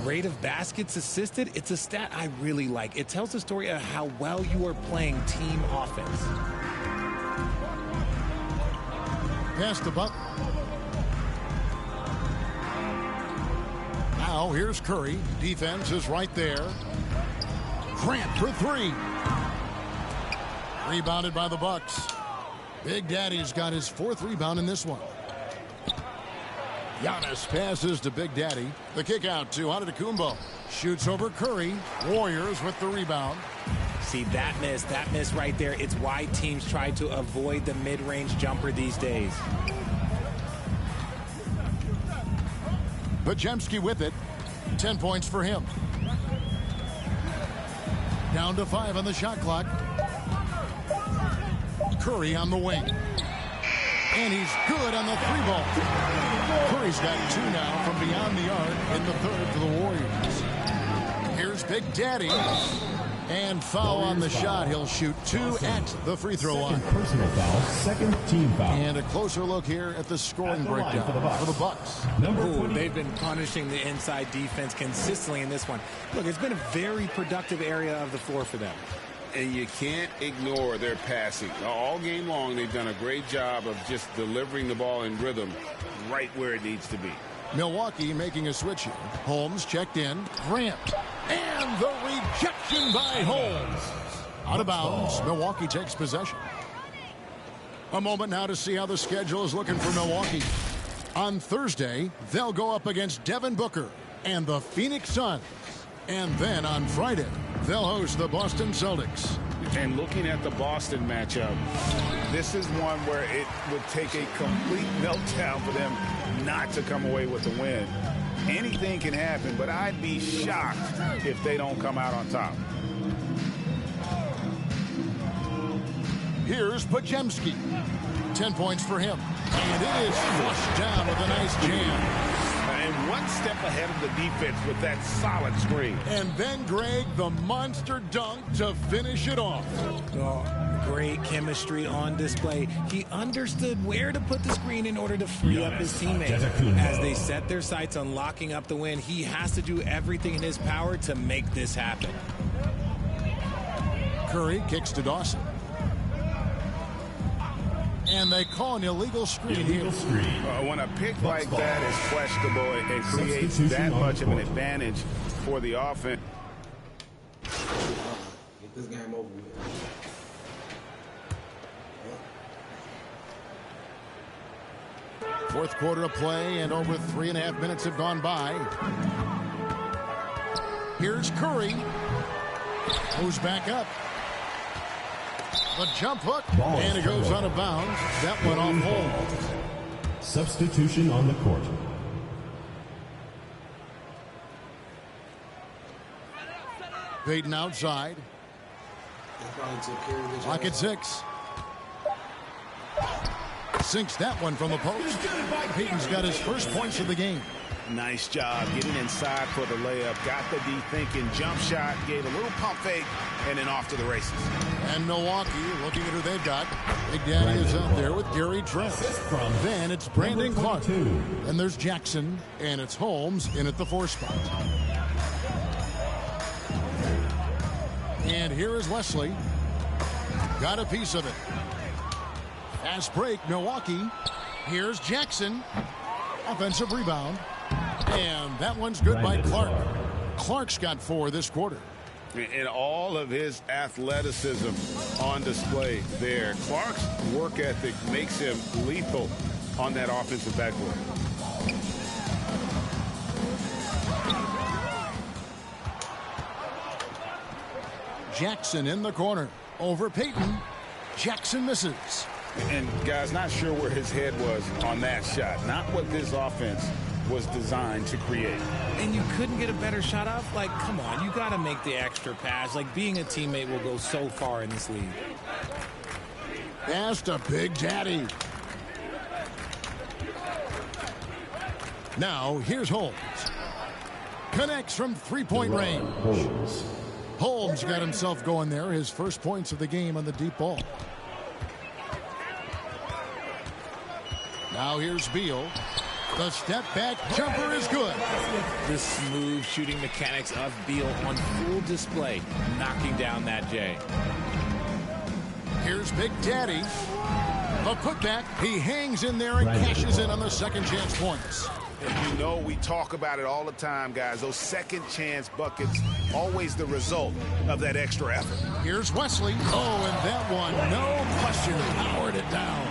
Rate of baskets assisted. It's a stat I really like. It tells the story of how well you are playing team offense. Pass to Butler. Now here's Curry. Defense is right there. Grant for 3. Rebounded by the Bucks. Big Daddy's got his 4th rebound in this one. Giannis passes to Big Daddy. The kick out to Antetokounmpo. Shoots over Curry. Warriors with the rebound. See, that miss right there. It's why teams try to avoid the mid-range jumper these days. Podziemski with it. 10 points for him. Down to 5 on the shot clock. Curry on the wing. And he's good on the 3-ball. Curry's got 2 now from beyond the arc in the third for the Warriors. Here's Big Daddy. And foul on the shot. He'll shoot 2 at the free throw line. Personal foul, second team foul. And a closer look here at the scoring breakdown for the Bucks. Ooh, they've been punishing the inside defense consistently in this one. Look, it's been a very productive area of the floor for them. And you can't ignore their passing. All game long, they've done a great job of just delivering the ball in rhythm right where it needs to be. Milwaukee making a switch here. Holmes checked in. Grant. And the rejection by Holmes. Out of bounds. Milwaukee takes possession. A moment now to see how the schedule is looking for Milwaukee. On Thursday, they'll go up against Devin Booker and the Phoenix Suns. And then on Friday, they'll host the Boston Celtics. And looking at the Boston matchup, this is one where it would take a complete meltdown for them not to come away with the win. Anything can happen, but I'd be shocked if they don't come out on top. Here's Podziemski. 10 points for him. And it is flushed down with a nice jam. And one step ahead of the defense with that solid screen. And then, Greg, the monster dunk to finish it off. Oh, great chemistry on display. He understood where to put the screen in order to free up his teammates. As they set their sights on locking up the win, he has to do everything in his power to make this happen. Curry kicks to Dawson. And they call an illegal screen here. When a pick like that is questionable, it creates that much of an advantage for the offense. Get this game over with. Fourth quarter of play, and over 3.5 minutes have gone by. Here's Curry. Moves back up. The jump hook, and it goes out of bounds. That went off Holmes. Substitution on the court. Payton outside. Clock at 6. Sinks that one from the post. Payton's got his first points of the game. Nice job getting inside for the layup. Got the D thinking, jump shot, gave a little pump fake, and then off to the races. And Milwaukee, looking at who they've got. Big Daddy is out there with Gary Trent. Then it's Brandon Clark. Then there's Jackson, and it's Holmes in at the 4 spot. And here is Wesley. Got a piece of it. Fast break, Milwaukee. Here's Jackson. Offensive rebound. And that one's good by Clark. Clark's got 4 this quarter. And all of his athleticism on display there. Clark's work ethic makes him lethal on that offensive backboard. Jackson in the corner. Over Payton. Jackson misses. And guys, not sure where his head was on that shot. Not what this offense was designed to create. And you couldn't get a better shot off? Like, come on, you got to make the extra pass. Like, being a teammate will go so far in this league. Pass to Big Daddy. Now, here's Holmes. Connects from 3-point range. Holmes got himself going there. His first points of the game on the deep ball. Now here's Beal. The step back jumper is good. The smooth shooting mechanics of Beal on full display, knocking down that J. Here's Big Daddy. The putback. He hangs in there and cashes in on the second chance points. And you know we talk about it all the time, guys. Those second chance buckets, always the result of that extra effort. Here's Wesley. Oh, and that one, no question, powered it down.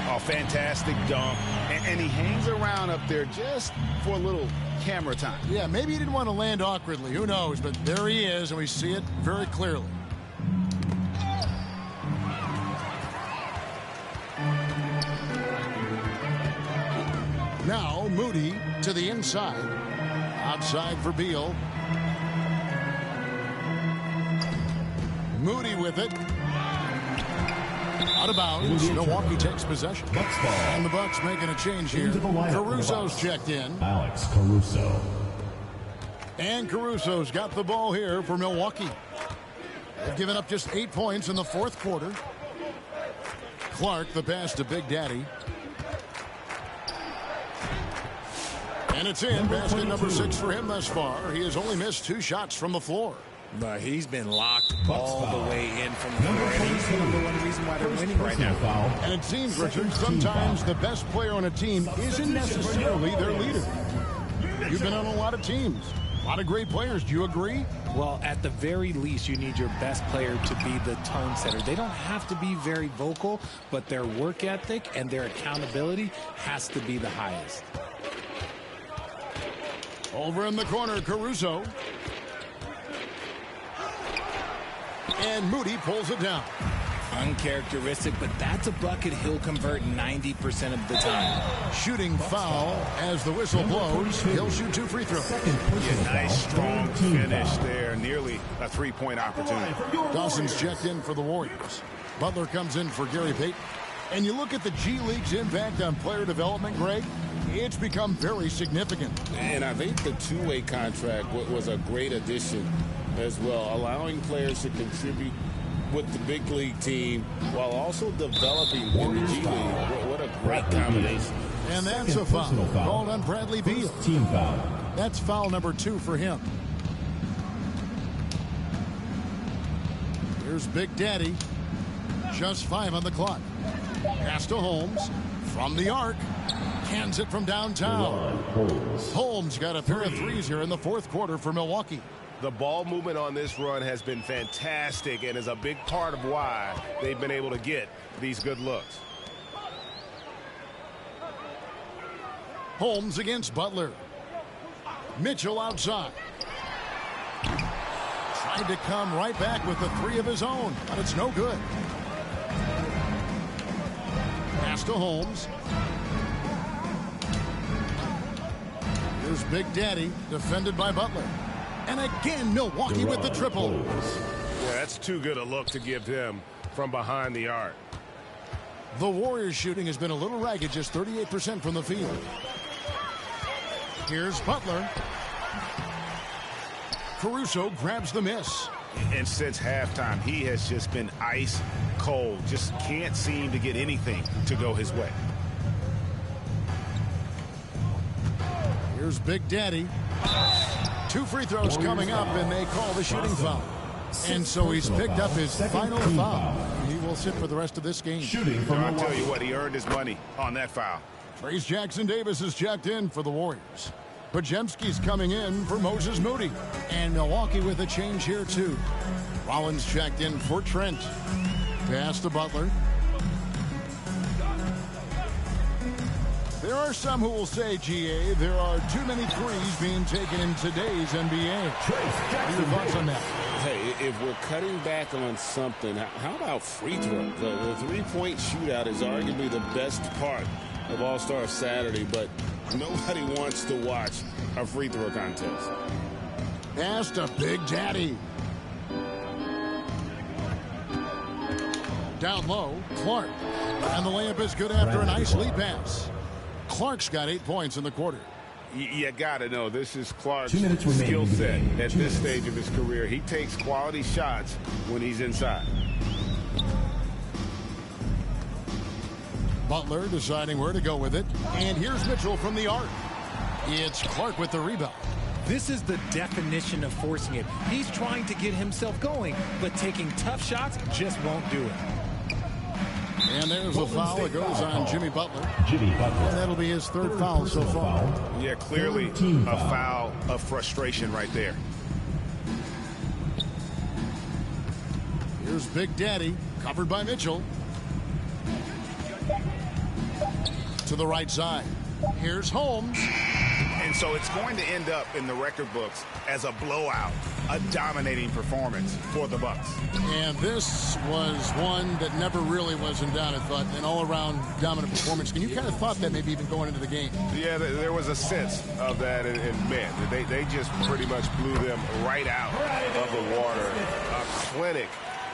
Oh, fantastic dunk. And he hangs around up there just for a little camera time. Yeah, maybe he didn't want to land awkwardly. Who knows? But there he is, and we see it very clearly. Now, Moody to the inside. Outside for Beal. Moody with it. Out of bounds. Milwaukee takes possession. And the Bucks making a change here. Caruso's checked in. Alex Caruso. And Caruso's got the ball here for Milwaukee. They've given up just 8 points in the fourth quarter. Clark, the pass to Big Daddy. And it's in. Basket number 6 for him thus far. He has only missed 2 shots from the floor. But he's been locked all the way in from the floor, and he's the number one reason why they're winning right now. And it seems, Richard, sometimes the best player on a team isn't necessarily their leader. You've been on a lot of teams, a lot of great players. Do you agree? Well, at the very least, you need your best player to be the tone setter. They don't have to be very vocal, but their work ethic and their accountability has to be the highest. Over in the corner, Caruso. And Moody pulls it down. Uncharacteristic, but that's a bucket he'll convert 90% of the time. Shooting foul as the whistle blows. He'll shoot 2 free throws. Yeah, nice, strong finish there. Nearly a three-point opportunity. Dawson's checked in for the Warriors. Butler comes in for Gary Payton. And you look at the G League's impact on player development, Greg, it's become very significant. And I think the two-way contract was a great addition as well, allowing players to contribute with the big league team while also developing in the G League. What a great combination. And that's a foul called on Bradley Beal. Team foul. That's foul number 2 for him. Here's Big Daddy. Just 5 on the clock. Pass to Holmes from the arc. Hands it from downtown. Holmes got a pair of threes here in the 4th quarter for Milwaukee. The ball movement on this run has been fantastic and is a big part of why they've been able to get these good looks. Holmes against Butler. Mitchell outside. Tried to come right back with the 3 of his own, but it's no good. Pass to Holmes. Here's Big Daddy, defended by Butler. And again, Milwaukee with the triple. Yeah, that's too good a look to give him from behind the arc. The Warriors shooting has been a little ragged, just 38% from the field. Here's Butler. Caruso grabs the miss. And since halftime, he has just been ice cold. Just can't seem to get anything to go his way. Here's Big Daddy. 2 free throws coming up, and they call the shooting foul. And so he's picked up his final foul. He will sit for the rest of this game. I'll tell you what, he earned his money on that foul. Trace Jackson Davis is checked in for the Warriors. Pajemski's coming in for Moses Moody. And Milwaukee with a change here, too. Rollins checked in for Trent. Pass to Butler. There are some who will say, GA, there are too many threes being taken in today's NBA. What are your thoughts on that? Hey, if we're cutting back on something, how about free throws? The three-point shootout is arguably the best part of All-Star Saturday, but nobody wants to watch a free throw contest. Pass to Big Daddy. Down low, Clark. And the layup is good after a nice lead pass. Clark's got 8 points in the quarter. You got to know, this is Clark's skill set at this stage of his career. He takes quality shots when he's inside. Butler deciding where to go with it. And here's Mitchell from the arc. It's Clark with the rebound. This is the definition of forcing it. He's trying to get himself going, but taking tough shots just won't do it. And there's a foul that goes on Jimmy Butler. And that'll be his 3rd foul so far. Yeah, clearly a foul of frustration right there. Here's Big Daddy, covered by Mitchell. To the right side. Here's Holmes. And so it's going to end up in the record books as a blowout, a dominating performance for the Bucks. And this was one that never really was in doubt, I thought, an all-around dominant performance. And you kind of thought that maybe even going into the game. Yeah, there was a sense of that, and man, they just pretty much blew them right out of the water. A clinic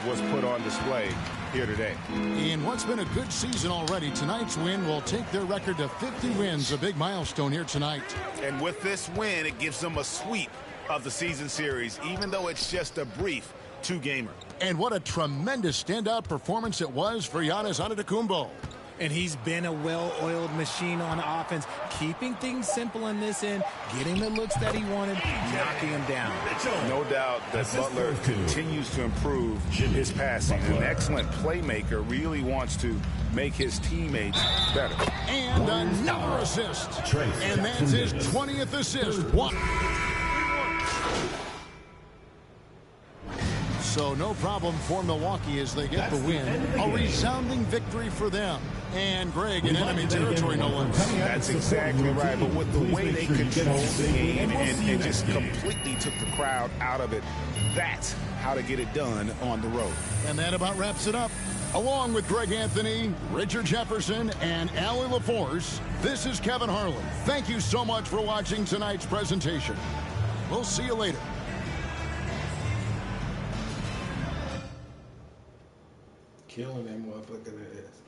was put on display here today. In what's been a good season already, tonight's win will take their record to 50 wins, a big milestone here tonight. And with this win, it gives them a sweep of the season series, even though it's just a brief 2-gamer. And what a tremendous standout performance it was for Giannis Antetokounmpo. And he's been a well-oiled machine on offense, keeping things simple in this end, getting the looks that he wanted, knocking him down. No doubt that Butler continues to improve his passing. An excellent playmaker, really wants to make his teammates better. And another assist. And that's his 20th assist. So no problem for Milwaukee as they get the win. A resounding victory for them. And Greg in enemy territory, no less. That's exactly right. But with the way they controlled the game and just completely took the crowd out of it, that's how to get it done on the road. And that about wraps it up. Along with Greg Anthony, Richard Jefferson, and Allie LaForce, this is Kevin Harlan. Thank you so much for watching tonight's presentation. We'll see you later. Killing that motherfucking ass.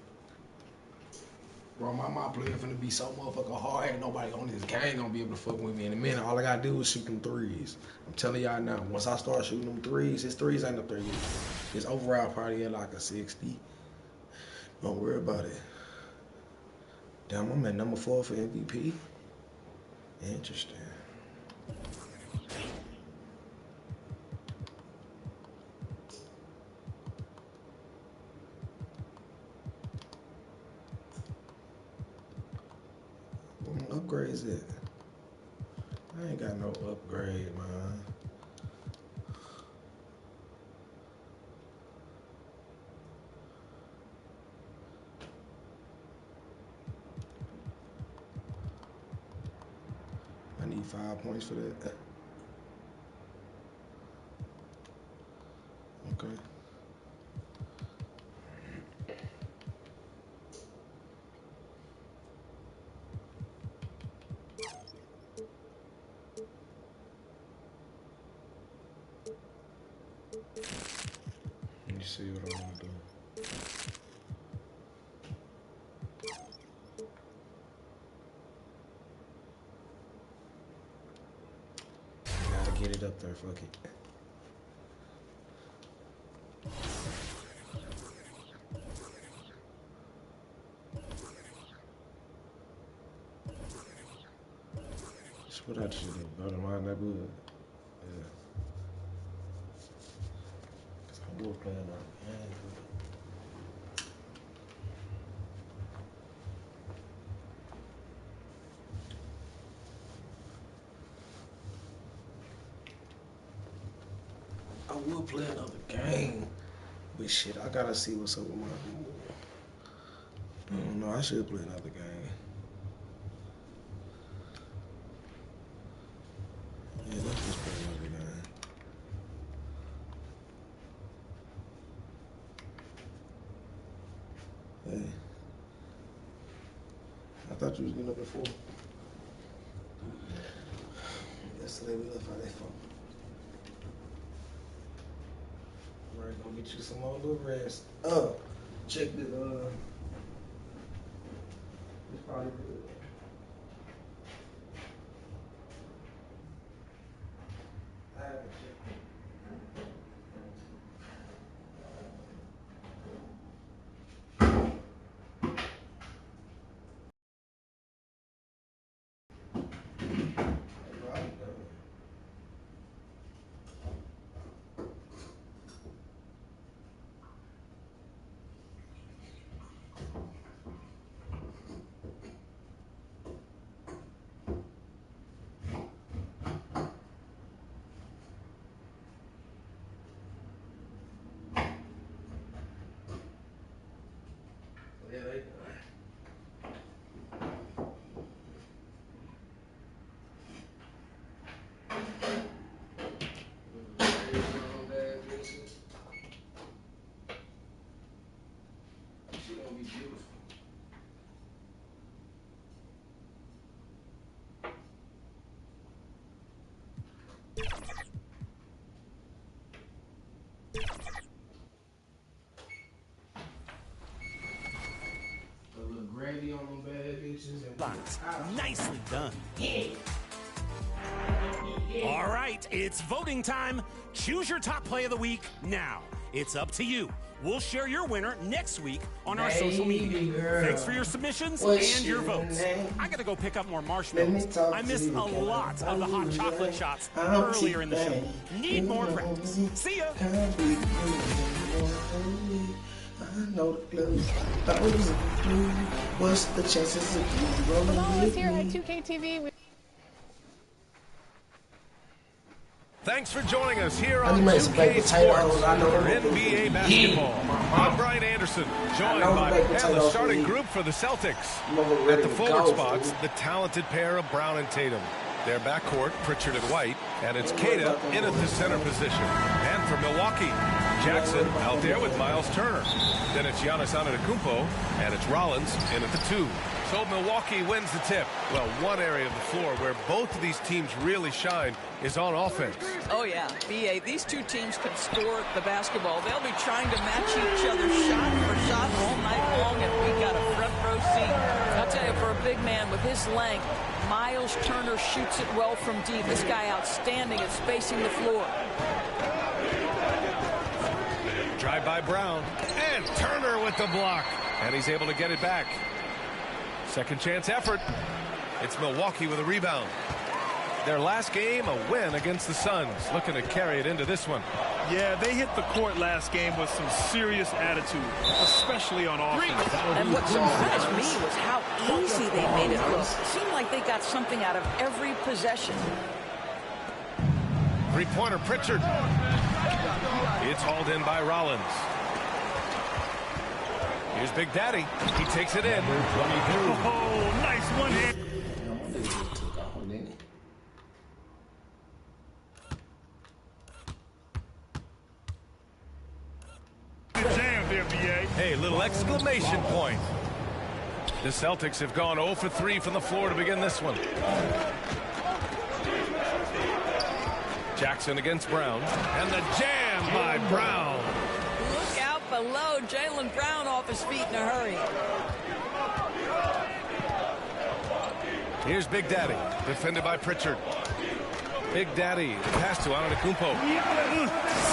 Bro, my player finna be so motherfucking hard. Ain't nobody on this gang gonna be able to fuck with me in a minute. All I gotta do is shoot them threes. I'm telling y'all now, once I start shooting them threes, his threes ain't up there yet. His overall probably at like a 60. Don't worry about it. Damn, I'm at number 4 for MVP. Interesting. What upgrade is it? I ain't got no upgrade, man. I need 5 points for that. Okay. Let me see what I want to do. I gotta get it up there, fuck it. That's what I should do. Go to my neighborhood. Yeah. I will play it out. I will play another game. But shit, I gotta see what's up with my. I don't know, I should play another game. Yeah, let's just play another game. Hey. I thought you was getting up at 4. Yesterday we left out at 4. Right, gonna get you some more little rest. Oh, check the it's probably good. I haven't checked it. Yeah, they she gonna be beautiful. A little gravy on them bad bitches and Box. Nicely done. All right, it's voting time. Choose your top play of the week now. It's up to you. We'll share your winner next week on our social media. Thanks for your submissions and your votes. I gotta go pick up more marshmallows. I missed a lot of the hot chocolate shots earlier in the show. Need more practice. See ya. What's the chances of you rolling with here at 2KTV. Thanks for joining us here on 2K Sports for NBA basketball. I'm Brian Anderson, joined by the starting group for the Celtics. At the forward spots, the talented pair of Brown and Tatum. Their backcourt, Pritchard and White, and it's Queta in at the center position. And for Milwaukee, Jackson out there with Miles Turner. Then it's Giannis Antetokounmpo, and it's Rollins in at the 2. So Milwaukee wins the tip. Well, one area of the floor where both of these teams really shine is on offense. Oh, yeah. BA, these two teams can score the basketball. They'll be trying to match each other shot for shot all night long, and we got a front row seat. I'll tell you, for a big man with his length, Miles Turner shoots it well from deep. This guy outstanding at spacing the floor. Drive by Brown, and Turner with the block. And he's able to get it back. Second chance effort. It's Milwaukee with a rebound. Their last game, a win against the Suns. Looking to carry it into this one. Yeah, they hit the court last game with some serious attitude, especially on offense. And what surprised me was how easy they made it look. It seemed like they got something out of every possession. Three-pointer Pritchard. It's hauled in by Rollins. Here's Big Daddy. He takes it in. Oh, nice one hit. Hey, little exclamation point. The Celtics have gone 0 for 3 from the floor to begin this one. Jackson against Brown. And the jam by Brown. Look out below. Jaylen Brown off his feet in a hurry. Here's Big Daddy, defended by Pritchard. Big Daddy, the pass to Antetokounmpo.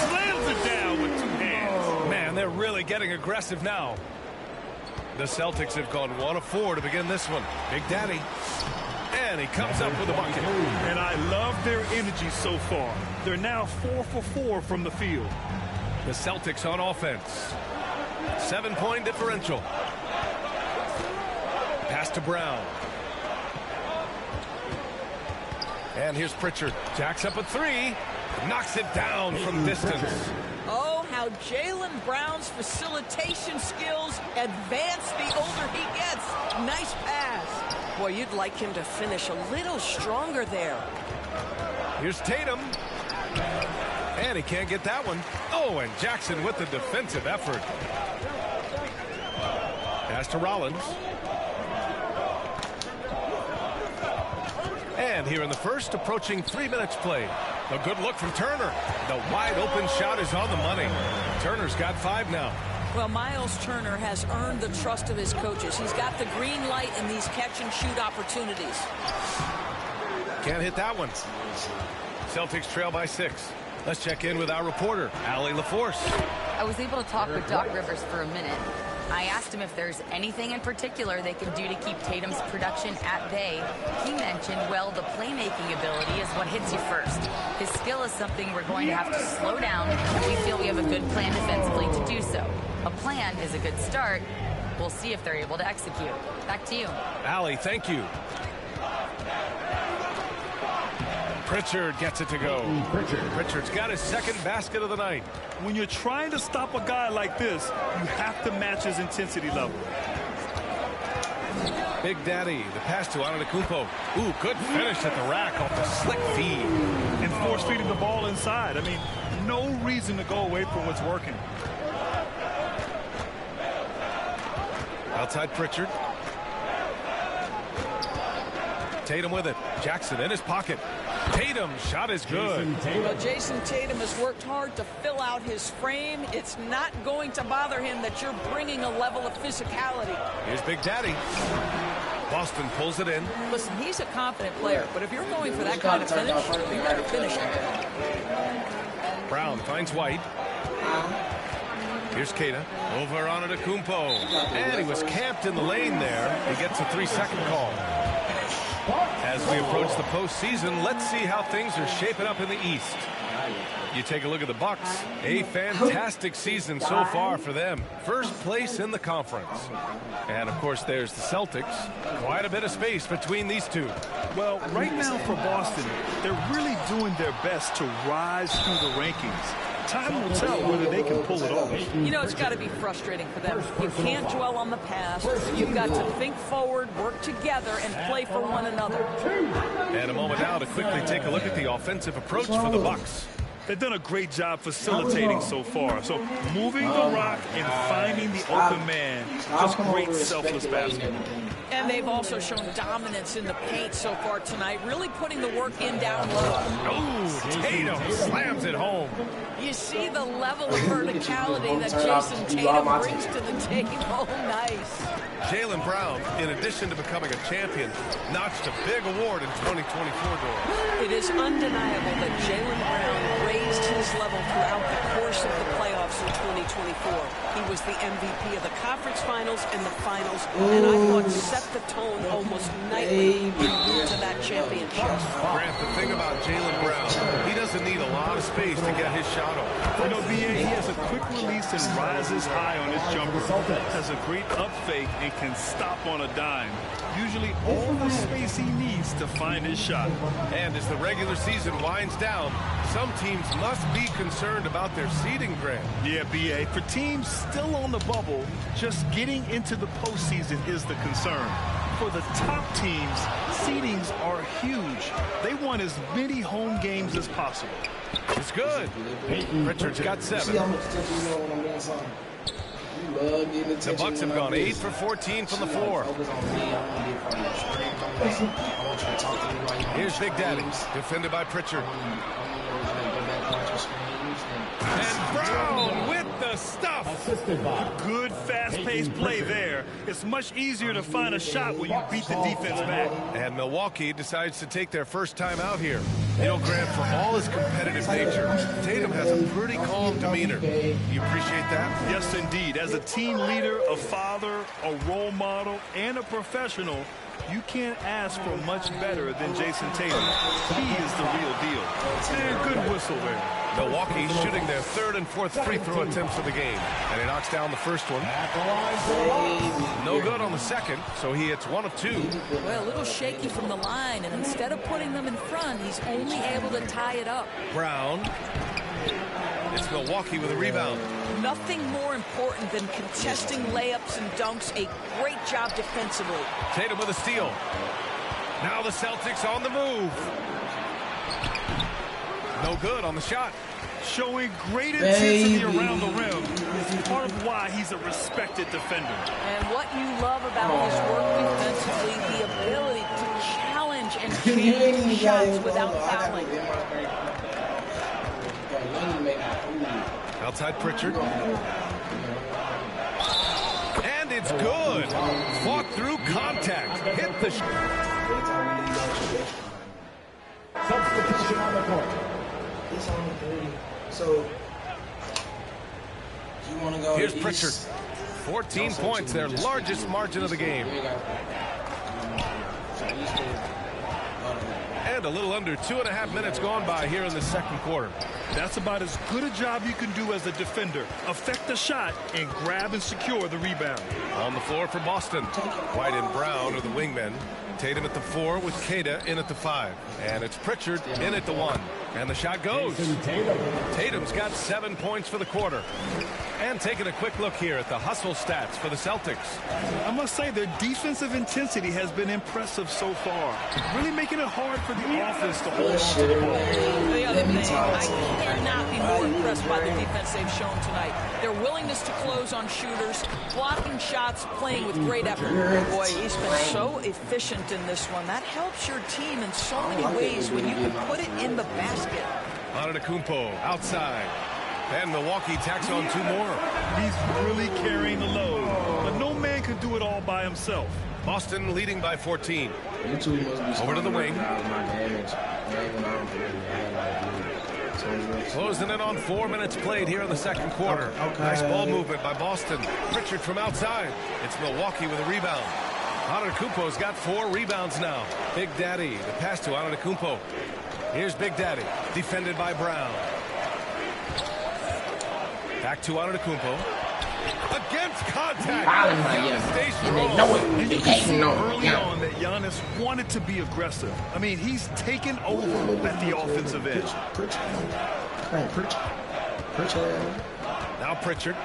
Slams it down with 2 hands. Man, they're really getting aggressive now. The Celtics have gone 1 of 4 to begin this one. Big Daddy. And he comes up with a bucket. And I love their energy so far. They're now 4 for 4 from the field. The Celtics on offense. 7-point differential. Pass to Brown. And here's Pritchard. Jacks up a 3. Knocks it down from distance. Oh, how Jaylen Brown's facilitation skills advance the older he gets. Nice pass. Boy, you'd like him to finish a little stronger there. Here's Tatum. And he can't get that one. Oh, and Jackson with the defensive effort. Pass to Rollins. And here in the first, approaching 3 minutes played. A good look from Turner. The wide open shot is on the money. Turner's got 5 now. Well, Miles Turner has earned the trust of his coaches. He's got the green light in these catch-and-shoot opportunities. Can't hit that one. Celtics trail by 6. Let's check in with our reporter, Allie LaForce. I was able to talk with Doc Rivers for a minute. I asked him if there's anything in particular they can do to keep Tatum's production at bay. He mentioned, well, the playmaking ability is what hits you first. His skill is something we're going to have to slow down, and we feel we have a good plan defensively to do so. A plan is a good start. We'll see if they're able to execute. Back to you. Allie, thank you. Pritchard gets it to go. Pritchard's got his second basket of the night. When you're trying to stop a guy like this, you have to match his intensity level. Big Daddy, the pass to Antetokounmpo. Ooh, good finish at the rack off the slick feed. And force feeding the ball inside. I mean, no reason to go away from what's working. Outside Pritchard. Tatum with it. Jackson in his pocket. Tatum's shot is good. Well, Jason Tatum has worked hard to fill out his frame. It's not going to bother him that you're bringing a level of physicality. Here's Big Daddy. Boston pulls it in. Listen, he's a confident player, but if you're going for that kind of finish, you better finish it. Brown finds White. Here's Keita over on Antetokounmpo, and he was camped in the lane there. He gets a 3-second call. As we approach the postseason, let's see how things are shaping up in the East. You take a look at the Bucks. A fantastic season so far for them. First place in the conference. And, of course, there's the Celtics. Quite a bit of space between these two. Well, right now for Boston, they're really doing their best to rise through the rankings. Time will tell whether they can pull it off. You know, it's got to be frustrating for them. You can't dwell on the past. You've got to think forward, work together, and play for one another. And a moment now to quickly take a look at the offensive approach for the Bucks. They've done a great job facilitating so far. So moving the rock and finding the open man, just great selfless basketball. And they've also shown dominance in the paint so far tonight, really putting the work in down low. Oh, Tatum slams it home. You see the level of verticality that Jason Tatum brings to the table. Nice. Jaylen Brown, in addition to becoming a champion, notched a big award in 2024 doors. It is undeniable that Jaylen Brown raised his level throughout the course of the playoffs in 2024. He was the MVP of the conference finals and the finals, and I thought set the tone almost nightly en route to that championship. Grant, the thing about Jaylen Brown, he doesn't need a lot of space to get his shot off. You know, BA, he has a quick release and rises high on his jumper, has a great up fake, and can stop on a dime. Usually all the space he needs to find his shot. And as the regular season winds down, some teams must be concerned about their seeding, Grant. Yeah, BA. For teams still on the bubble, just getting into the postseason is the concern. For the top teams, seedings are huge. They want as many home games as possible. It's good. Richard's got 7. The Bucks have gone 8 for 14 from the floor. Here's Big Daddy, defended by Pritchard. And Brown with the stuff. Good fast-paced play there. It's much easier to find a shot when you beat the defense back. And Milwaukee decides to take their first time out here. You know, Grant, for all his competitive nature, Tatum has a pretty calm demeanor. You appreciate that? Yes, indeed. As a team leader, a father, a role model, and a professional, you can't ask for much better than Jason Tatum. He is the real deal. And good whistle there. Milwaukee shooting their 3rd and 4th free throw attempts of the game. And he knocks down the first one. No good on the second, so he hits 1 of 2. Well, a little shaky from the line, and instead of putting them in front, he's only able to tie it up. Brown. It's Milwaukee with a rebound. Nothing more important than contesting layups and dunks. A great job defensively. Tatum with a steal. Now the Celtics on the move. No good on the shot. Showing great intensity around the rim is part of why he's a respected defender. And what you love about his work defensively, the ability to challenge and change shots without fouling. Outside Pritchard. And it's good. Fought through contact. Hit the shot. Substitution on the court. It's on the 30. So, you want to go here's Pritchard. 14 points, their largest margin of the game. And a little under 2.5 minutes gone by here in the second quarter. That's about as good a job you can do as a defender. Affect the shot and grab and secure the rebound. On the floor for Boston. White and Brown are the wingmen. Tatum at the 4 with Keita in at the 5. And it's Pritchard in at the 1. And the shot goes. Tatum's got 7 points for the quarter. And taking a quick look here at the hustle stats for the Celtics. I must say their defensive intensity has been impressive so far. Really making it hard for the offense to hold on to the ball. The other thing, I cannot be more impressed by the defense they've shown tonight. Their willingness to close on shooters, blocking shots, playing with great effort. Boy, he's been so efficient in this one. That helps your team in so many ways when you can put it in the basket. Antetokounmpo outside. And Milwaukee tacks on 2 more. He's really carrying the load. But no man can do it all by himself. Boston leading by 14. Over to the wing. Closing in on 4 minutes played here in the second quarter. Nice ball movement by Boston. Pritchard from outside. It's Milwaukee with a rebound. Antetokounmpo's got 4 rebounds now. Big Daddy, the pass to Antetokounmpo. Here's Big Daddy, defended by Brown. Back to Antetokounmpo. Against contact. Stay strong. And you can see early on that Giannis wanted to be aggressive. I mean, he's taken over at the offensive edge. Now Pritchard.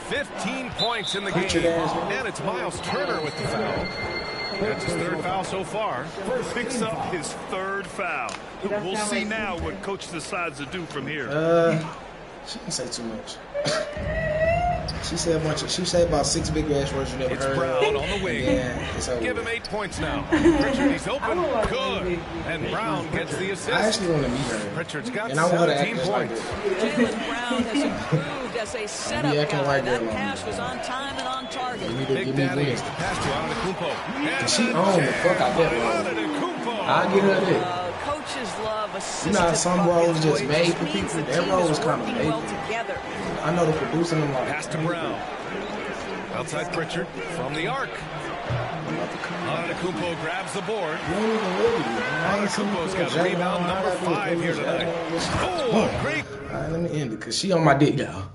15 points in the game. And it's Miles Turner with the foul. That's his 3rd foul so far. Picks up his 3rd foul. We'll see now what coach decides to do from here. She didn't say too much. She said about 6 big ass words you never heard. It's Brown on the wing. Give him 8 points now. Pritchard, he's open. Good. And Brown gets the assist. I actually want to meet her. Pritchard's got and I want to 17 points. Jaylen Brown has improved as a setup guy. That pass was on time and on target. Big Daddy, pass to Antetokounmpo. Cause she owned the fuck out that role. I'll get her there. Coaches love assistant. You know how some roles just made for people? That role was kind of made for together. I know the producing them like. Pass to Brown. Outside Pritchard from the arc. Antetokounmpo grabs the board. Antetokounmpo's got rebound number 5 here tonight. Oh, great. All right, let me end it because she on my dick, y'all.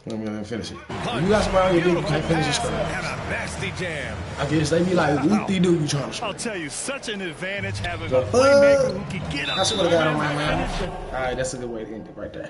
I'm gonna finish it. You got somebody on your dick, you can't finish it straight. And a nasty jam. I guess they be like, whoop-de-doo, you trying to I'll tell you, such an advantage having a playmaker who can get up. I should have got on my man. All right, that's a good way to end it right there.